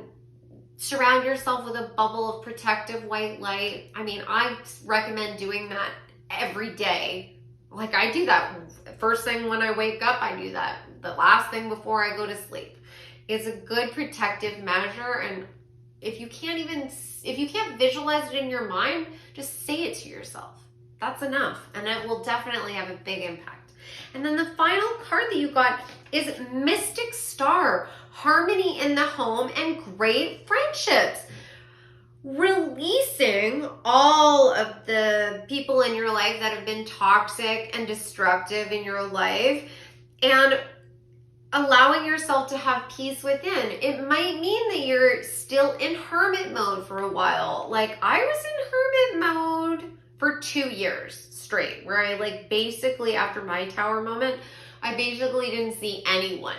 [SPEAKER 1] surround yourself with a bubble of protective white light. I mean, I recommend doing that every day. Like I do that first thing when I wake up, I do that. The last thing before I go to sleep. It's a good protective measure, and if you can't visualize it in your mind, just say it to yourself. That's enough, and it will definitely have a big impact. And then the final card that you got is Mystic Star, harmony in the home and great friendships. Releasing all of the people in your life that have been toxic and destructive in your life and allowing yourself to have peace within. It might mean that you're still in hermit mode for a while. Like I was in hermit mode for 2 years straight, where I like basically after my tower moment, I basically didn't see anyone.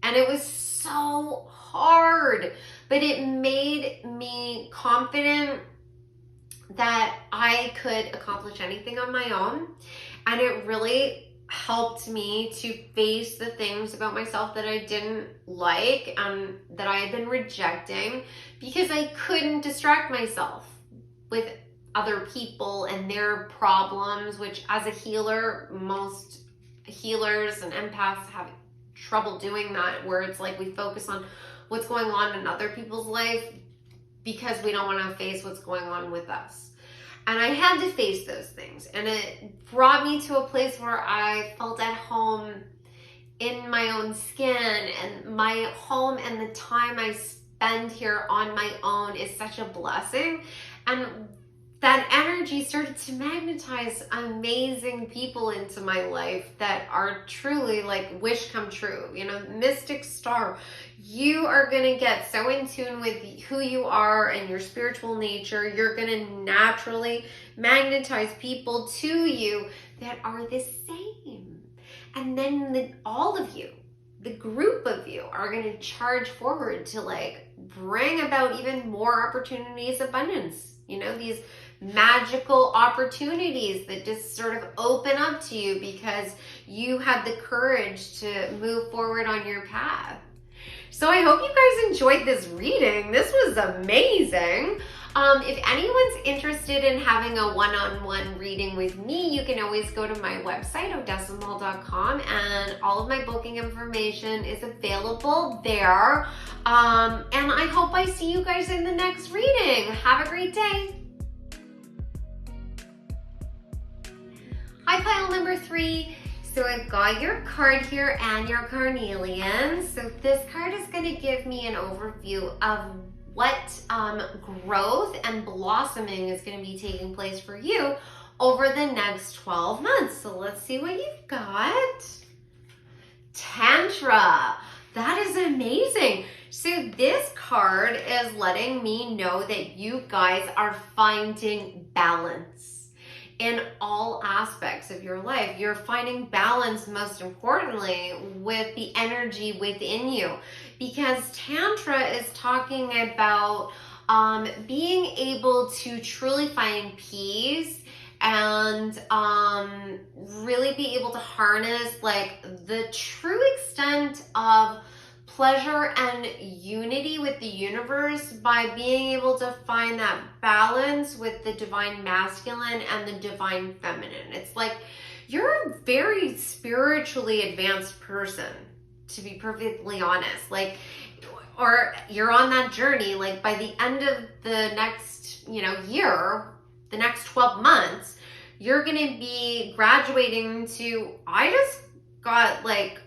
[SPEAKER 1] And it was so hard, but it made me confident that I could accomplish anything on my own. And it really helped me to face the things about myself that I didn't like and that I had been rejecting because I couldn't distract myself with other people and their problems, which as a healer, most healers and empaths have trouble doing that, where it's like we focus on what's going on in other people's life because we don't want to face what's going on with us. And I had to face those things, and it brought me to a place where I felt at home in my own skin, and my home and the time I spend here on my own is such a blessing. And that energy started to magnetize amazing people into my life that are truly like wish come true. You know, Mystic Star, you are going to get so in tune with who you are and your spiritual nature. You're going to naturally magnetize people to you that are the same. And then all of you the group of you are going to charge forward to like bring about even more opportunities, abundance, you know, these magical opportunities that just sort of open up to you because you had the courage to move forward on your path. So I hope you guys enjoyed this reading. This was amazing. If anyone's interested in having a one-on-one reading with me, you can always go to my website, odessamall.com, and all of my booking information is available there. And I hope I see you guys in the next reading. Have a great day. Hi, pile number 3. So I've got your card here and your carnelian. So this card is going to give me an overview of what growth and blossoming is going to be taking place for you over the next 12 months. So let's see what you've got. Tantra. That is amazing. So this card is letting me know that you guys are finding balance in all aspects of your life. You're finding balance, most importantly, with the energy within you, because Tantra is talking about being able to truly find peace and really be able to harness like the true extent of pleasure and unity with the universe by being able to find that balance with the divine masculine and the divine feminine. It's like you're a very spiritually advanced person, to be perfectly honest. Like, or you're on that journey. Like by the end of the next, year, the next 12 months, you're gonna be graduating to, I just got like,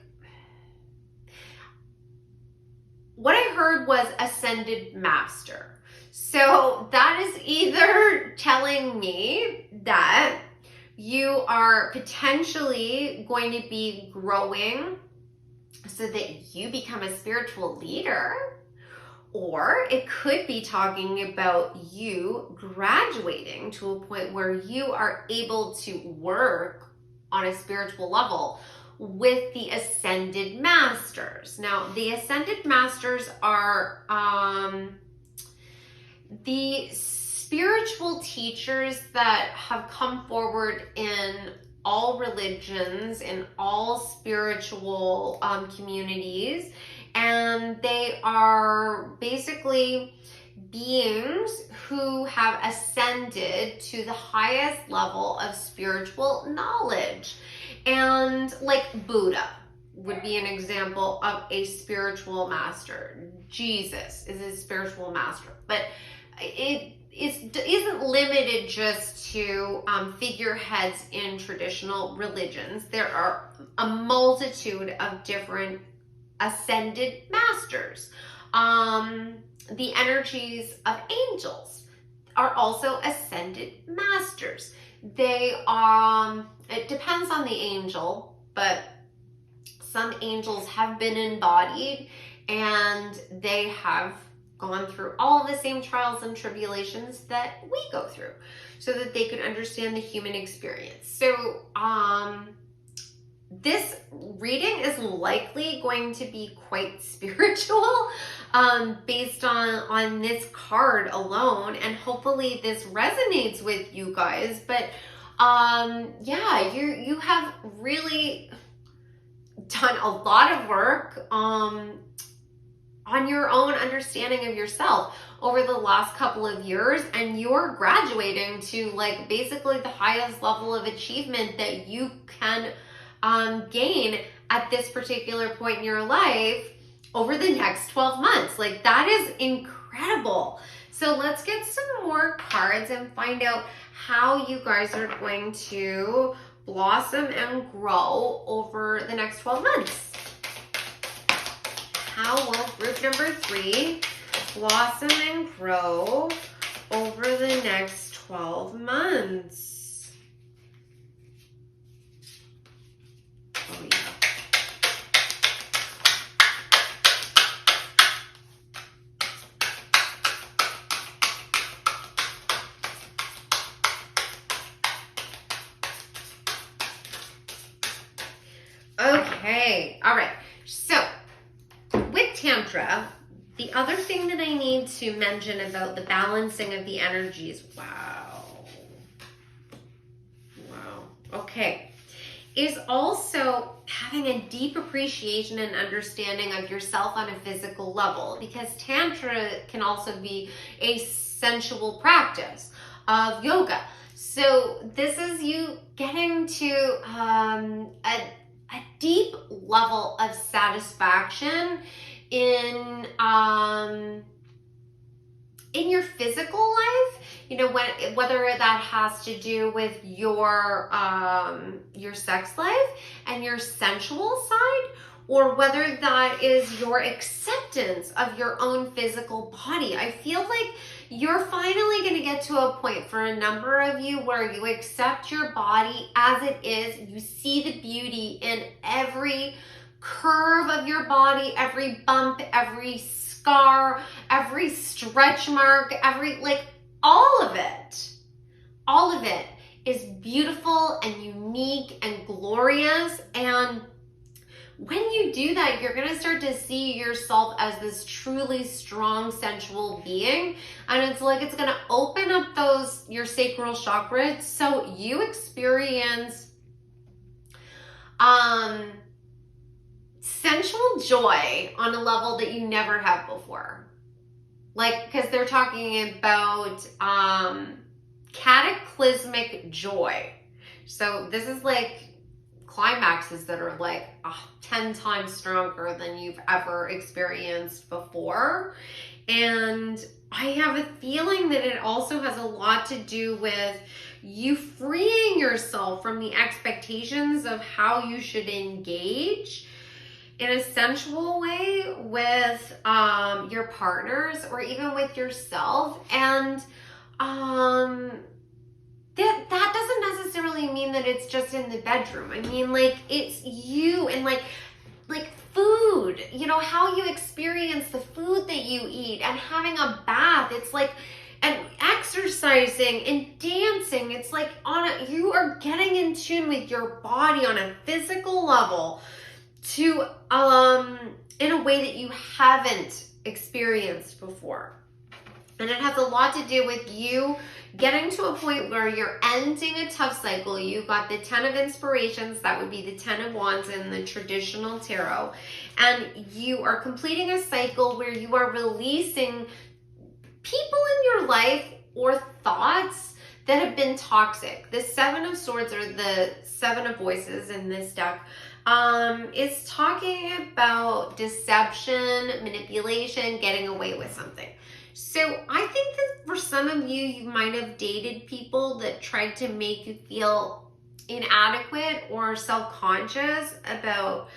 [SPEAKER 1] what I heard was ascended master. So that is either telling me that you are potentially going to be growing so that you become a spiritual leader, or it could be talking about you graduating to a point where you are able to work on a spiritual level with the ascended masters. Now, the ascended masters are the spiritual teachers that have come forward in all religions, in all spiritual communities, and they are basically beings who have ascended to the highest level of spiritual knowledge. And like Buddha would be an example of a spiritual master. Jesus is a spiritual master, but it isn't limited just to figureheads in traditional religions. There are a multitude of different ascended masters. The energies of angels are also ascended masters. They are, it depends on the angel, but some angels have been embodied and they have gone through all the same trials and tribulations that we go through so that they could understand the human experience. So this reading is likely going to be quite spiritual based on this card alone, and hopefully this resonates with you guys. But yeah, you have really done a lot of work on your own understanding of yourself over the last couple of years, and you're graduating to like basically the highest level of achievement that you can gain at this particular point in your life over the next 12 months. Like, that is incredible. So let's get some more cards and find out how you guys are going to blossom and grow over the next 12 months. How will group number 3 blossom and grow over the next 12 months? Oh, yeah. Okay, all right. So Tantra, the other thing that I need to mention about the balancing of the energies, wow, okay, is also having a deep appreciation and understanding of yourself on a physical level, because Tantra can also be a sensual practice of yoga. So this is you getting to a deep level of satisfaction in your physical life, you know, whether that has to do with your sex life and your sensual side, or whether that is your acceptance of your own physical body. I feel like you're finally going to get to a point for a number of you where you accept your body as it is. You see the beauty in every curve of your body, every bump, every scar, every stretch mark, all of it is beautiful and unique and glorious. And when you do that, you're going to start to see yourself as this truly strong sensual being, and it's like it's going to open up your sacral chakras, so you experience sensual joy on a level that you never have before. Like, because they're talking about cataclysmic joy. So this is like climaxes that are like 10 times stronger than you've ever experienced before. And I have a feeling that it also has a lot to do with you freeing yourself from the expectations of how you should engage in a sensual way with your partners or even with yourself. And that doesn't necessarily mean that it's just in the bedroom. I mean, like, it's you and like food, you know, how you experience the food that you eat, and having a bath. It's like, and exercising and dancing. It's like you are getting in tune with your body on a physical level to in a way that you haven't experienced before. And it has a lot to do with you getting to a point where you're ending a tough cycle. You got the 10 of inspirations, that would be the 10 of wands in the traditional tarot. And you are completing a cycle where you are releasing people in your life or thoughts that have been toxic. The 7 of swords, or the 7 of voices in this deck, is talking about deception, manipulation, getting away with something. So I think that for some of you, you might have dated people that tried to make you feel inadequate or self-conscious about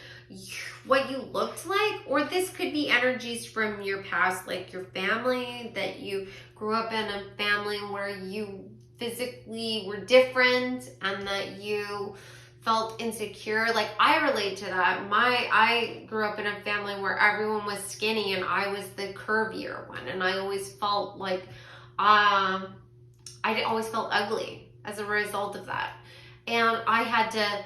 [SPEAKER 1] what you looked like. Or this could be energies from your past, like your family, that you grew up in a family where you physically were different and that you felt insecure. Like, I relate to that. I grew up in a family where everyone was skinny and I was the curvier one, and I always felt like I always felt ugly as a result of that. And I had to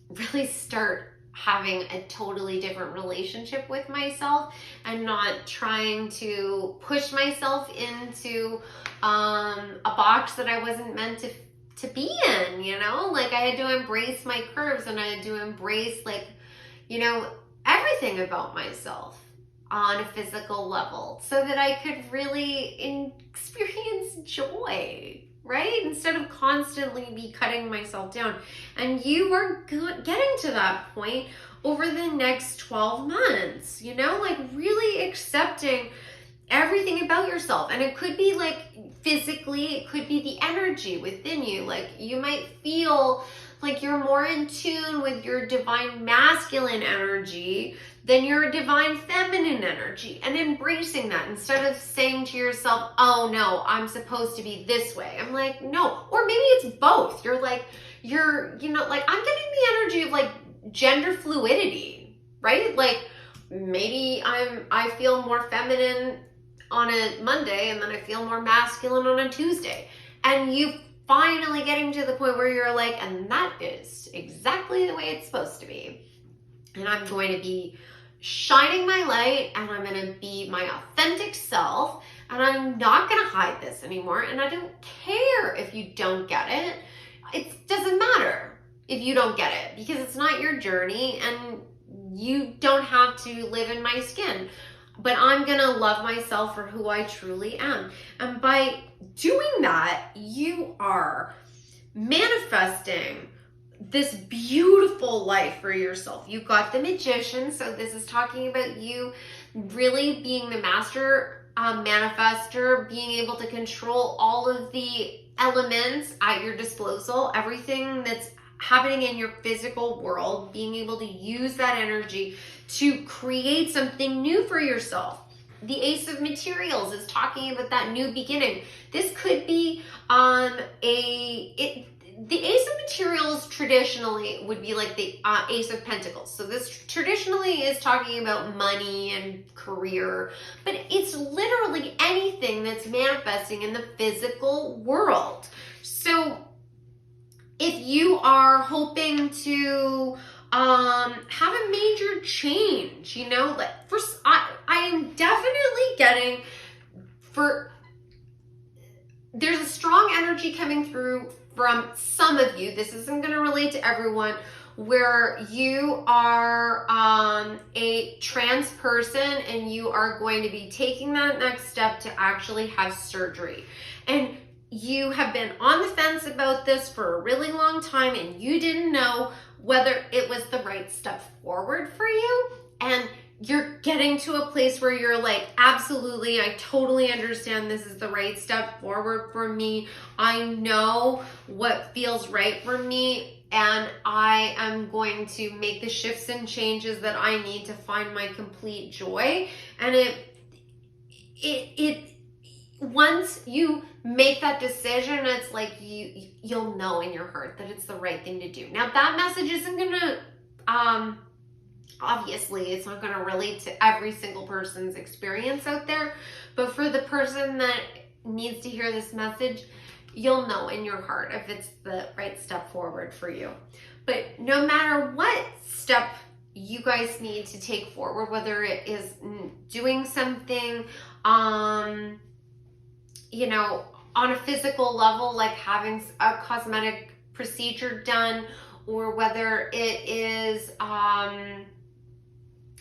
[SPEAKER 1] really start having a totally different relationship with myself and not trying to push myself into a box that I wasn't meant to be in, you know? Like, I had to embrace my curves, and I had to embrace, like, you know, everything about myself on a physical level so that I could really experience joy, right? Instead of constantly be cutting myself down. And you are getting to that point over the next 12 months, you know, like really accepting everything about yourself. And it could be like physically, it could be the energy within you. Like, you might feel like you're more in tune with your divine masculine energy than your divine feminine energy, and embracing that instead of saying to yourself, oh no, I'm supposed to be this way. I'm like, no. Or maybe it's both. You're like, you know, like, I'm getting the energy of like gender fluidity, right? Like, maybe I feel more feminine on a Monday, and then I feel more masculine on a Tuesday. And you finally getting to the point where you're like, and that is exactly the way it's supposed to be. And I'm going to be shining my light, and I'm going to be my authentic self, and I'm not going to hide this anymore. And I don't care if you don't get it. It doesn't matter if you don't get it, because it's not your journey and you don't have to live in my skin. But I'm going to love myself for who I truly am. And by doing that, you are manifesting this beautiful life for yourself. You got the Magician, so this is talking about you really being the master manifester, being able to control all of the elements at your disposal, everything that's happening in your physical world, being able to use that energy to create something new for yourself. The Ace of Materials is talking about that new beginning. This could be the Ace of Materials traditionally would be like the Ace of Pentacles. So this traditionally is talking about money and career, but it's literally anything that's manifesting in the physical world. So if you are hoping to have a major change, you know, like first, I am definitely getting there's a strong energy coming through from some of you. This isn't going to relate to everyone, where you are a trans person and you are going to be taking that next step to actually have surgery. And you have been on the fence about this for a really long time and you didn't know whether it was the right step forward for you. And you're getting to a place where you're like, absolutely, I totally understand this is the right step forward for me. I know what feels right for me, and I am going to make the shifts and changes that I need to find my complete joy. And it once you make that decision, it's like you'll know in your heart that it's the right thing to do. Now that message isn't gonna obviously, it's not going to relate to every single person's experience out there, but for the person that needs to hear this message, you'll know in your heart if it's the right step forward for you. But no matter what step you guys need to take forward, whether it is doing something, you know, on a physical level, like having a cosmetic procedure done, or whether it is,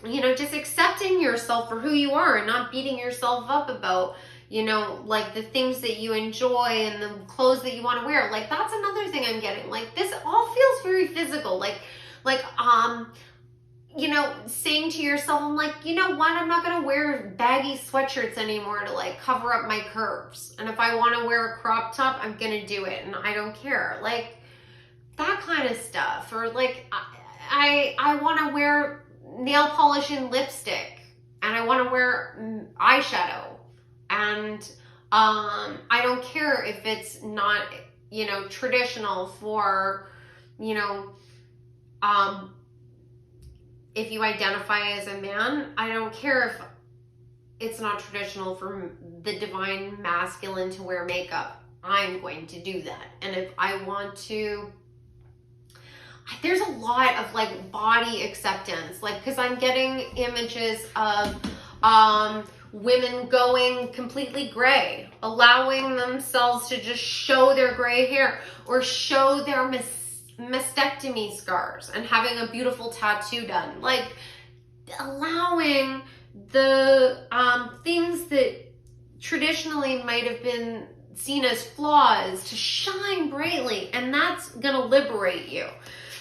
[SPEAKER 1] you know, just accepting yourself for who you are and not beating yourself up about, you know, like the things that you enjoy and the clothes that you want to wear. Like that's another thing I'm getting. Like this all feels very physical. Like, you know, saying to yourself, I'm like, you know what? I'm not going to wear baggy sweatshirts anymore to like cover up my curves. And if I want to wear a crop top, I'm going to do it. And I don't care. Like that kind of stuff. Or like, I want to wear nail polish and lipstick, and I want to wear eyeshadow, and I don't care if it's not, you know, traditional for, you know, if you identify as a man. I don't care if it's not traditional for the divine masculine to wear makeup. I'm going to do that. And if I want to, there's a lot of like body acceptance, like, because I'm getting images of women going completely gray, allowing themselves to just show their gray hair or show their mastectomy scars and having a beautiful tattoo done, like allowing the things that traditionally might have been seen as flaws to shine brightly, and that's gonna liberate you.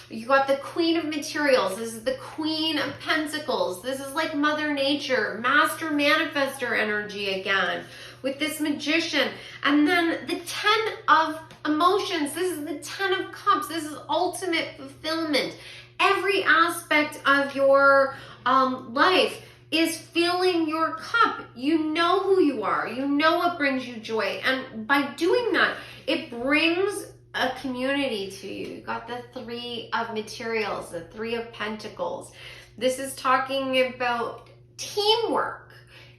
[SPEAKER 1] You got the Queen of Materials. This is the Queen of Pentacles. This is like Mother Nature, Master Manifestor energy again with this Magician. And then the 10 of Emotions. This is the 10 of Cups. This is ultimate fulfillment. Every aspect of your life is filling your cup. You know who you are. You know what brings you joy. And by doing that, it brings a community to you. You got the 3 of Materials, the 3 of Pentacles. This is talking about teamwork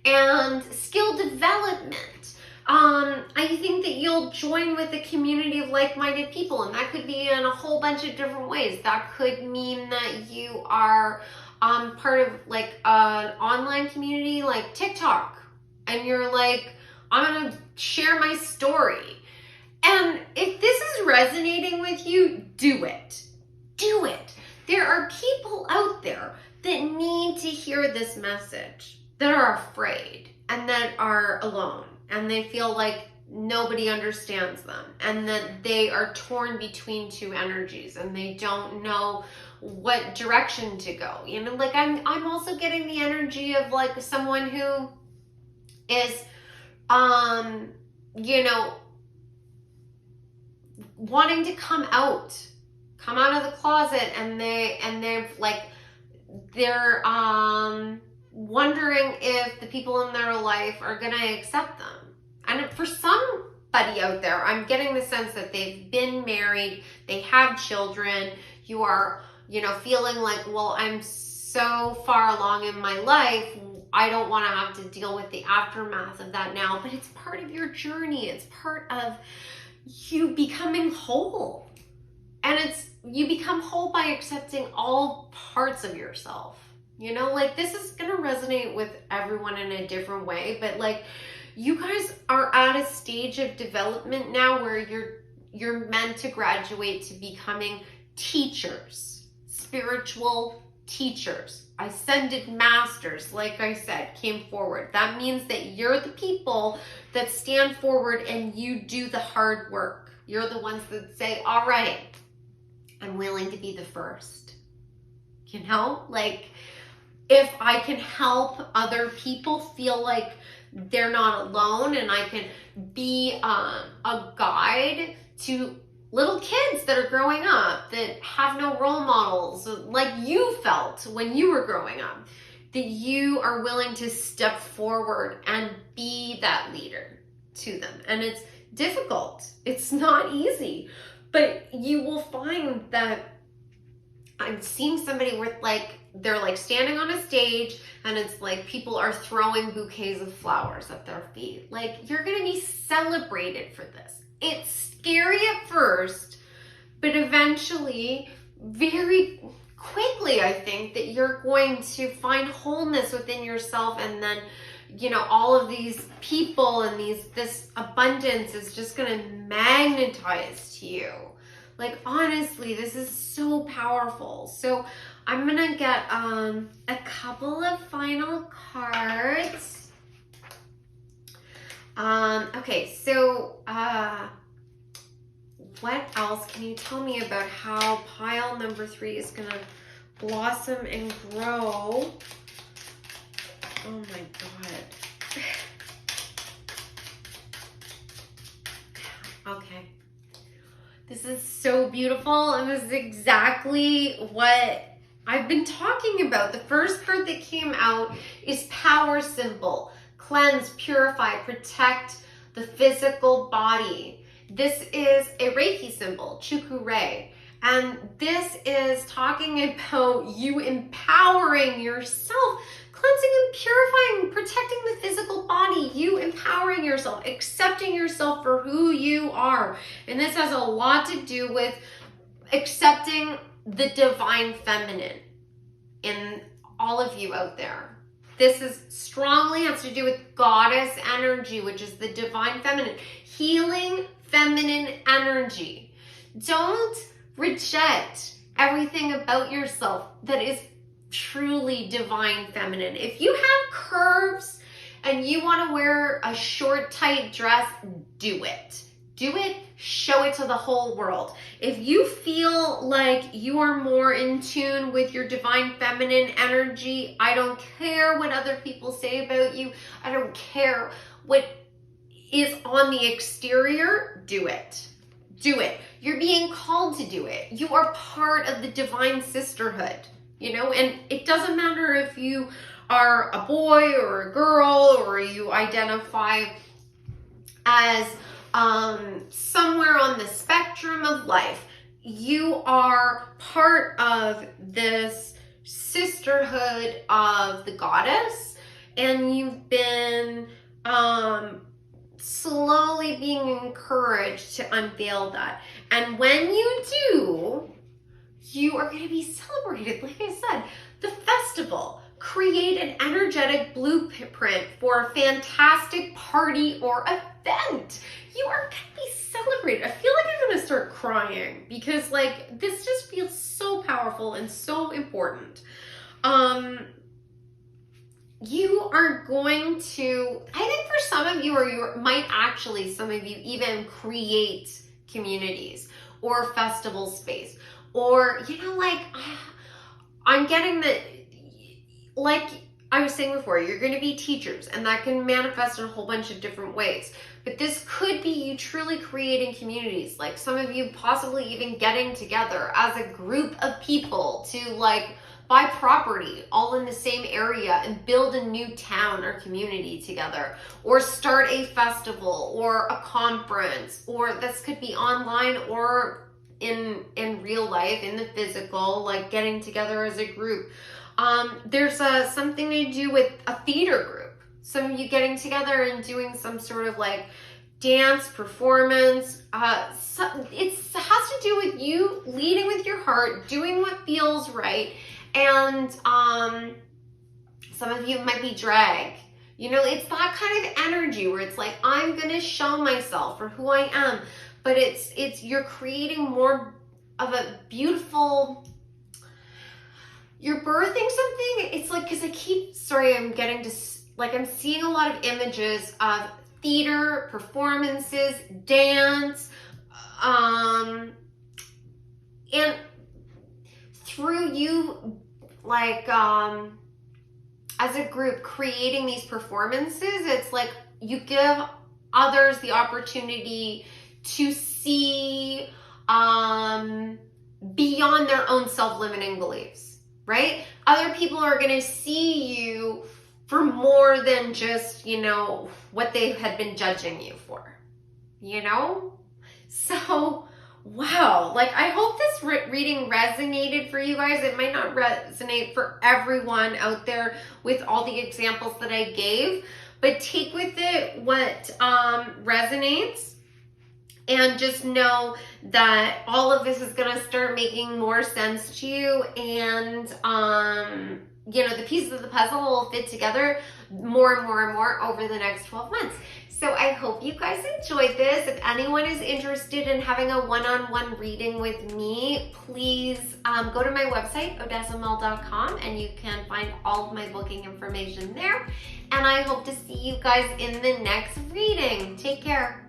[SPEAKER 1] and skill development. I think that you'll join with a community of like-minded people, and that could be in a whole bunch of different ways. That could mean that you are part of like an online community like TikTok, and you're like, I'm gonna share my story. And if this is resonating with you, do it. Do it. There are people out there that need to hear this message, that are afraid and that are alone, and they feel like nobody understands them, and that they are torn between two energies and they don't know what direction to go. You know, like I'm also getting the energy of like someone who is you know, wanting to come out of the closet, and they're like, they're wondering if the people in their life are gonna accept them. And for somebody out there, I'm getting the sense that they've been married, they have children, you are, you know, feeling like, well, I'm so far along in my life, I don't want to have to deal with the aftermath of that now. But it's part of your journey. It's part of you becoming whole. And you become whole by accepting all parts of yourself. You know, like this is going to resonate with everyone in a different way, but like you guys are at a stage of development now where you're meant to graduate to becoming teachers, spiritual teachers. Ascended masters, like I said, came forward. That means that you're the people that stand forward and you do the hard work. You're the ones that say, all right, I'm willing to be the first. You know, like if I can help other people feel like they're not alone, and I can be a guide to little kids that are growing up that have no role models like you felt when you were growing up, that you are willing to step forward and be that leader to them. And it's difficult. It's not easy, but you will find that I'm seeing somebody with like, they're like standing on a stage and it's like people are throwing bouquets of flowers at their feet. Like you're going to be celebrated for this. It's scary at first, but eventually, very quickly, I think that you're going to find wholeness within yourself, and then, you know, all of these people and this abundance is just going to magnetize to you. Like honestly, this is so powerful. So I'm going to get a couple of final cards. Okay, so what else can you tell me about how pile number 3 is going to blossom and grow? Oh my God. Okay. This is so beautiful, and this is exactly what I've been talking about. The first card that came out is power symbol. Cleanse, purify, protect the physical body. This is a Reiki symbol, Chukure. And this is talking about you empowering yourself, cleansing and purifying, protecting the physical body, you empowering yourself, accepting yourself for who you are. And this has a lot to do with accepting the divine feminine in all of you out there. This is strongly has to do with goddess energy, which is the divine feminine, healing feminine energy. Don't reject everything about yourself that is truly divine feminine. If you have curves and you want to wear a short, tight dress, do it. Do it, show it to the whole world. If you feel like you are more in tune with your divine feminine energy, I don't care what other people say about you. I don't care what is on the exterior, do it. Do it. You're being called to do it. You are part of the divine sisterhood, you know, and it doesn't matter if you are a boy or a girl, or you identify as somewhere on the spectrum of life. You are part of this sisterhood of the goddess, and you've been slowly being encouraged to unveil that. And when you do, you are going to be celebrated. Like I said, The festival. Create an energetic blueprint for a fantastic party or event. You are gonna be celebrated. I feel like I'm gonna start crying because like this just feels so powerful and so important. You are going to, I think for some of you, or you might actually, some of you even create communities or festival space, or, you know, like, I'm getting that, like I was saying before, you're going to be teachers, and that can manifest in a whole bunch of different ways. But this could be you truly creating communities, like some of you possibly even getting together as a group of people to like buy property all in the same area and build a new town or community together, or start a festival or a conference, or this could be online or in real life, in the physical, like getting together as a group. There's something to do with a theater group. Some of you getting together and doing some sort of like dance performance. It has to do with you leading with your heart, doing what feels right. And some of you might be drag. You know, it's that kind of energy where it's like, I'm going to show myself for who I am. But it's you're creating more of a beautiful, you're birthing something. It's like, because I'm getting to, like, I'm seeing a lot of images of theater, performances, dance, and through you, like, as a group creating these performances, it's like you give others the opportunity to see beyond their own self-limiting beliefs, right? Other people are going to see you for more than just, you know, what they had been judging you for, you know? So, wow, like I hope this reading resonated for you guys. It might not resonate for everyone out there with all the examples that I gave, but take with it what resonates. And just know that all of this is going to start making more sense to you. And, you know, the pieces of the puzzle will fit together more and more and more over the next 12 months. So I hope you guys enjoyed this. If anyone is interested in having a one-on-one reading with me, please go to my website, odessamel.com, and you can find all of my booking information there. And I hope to see you guys in the next reading. Take care.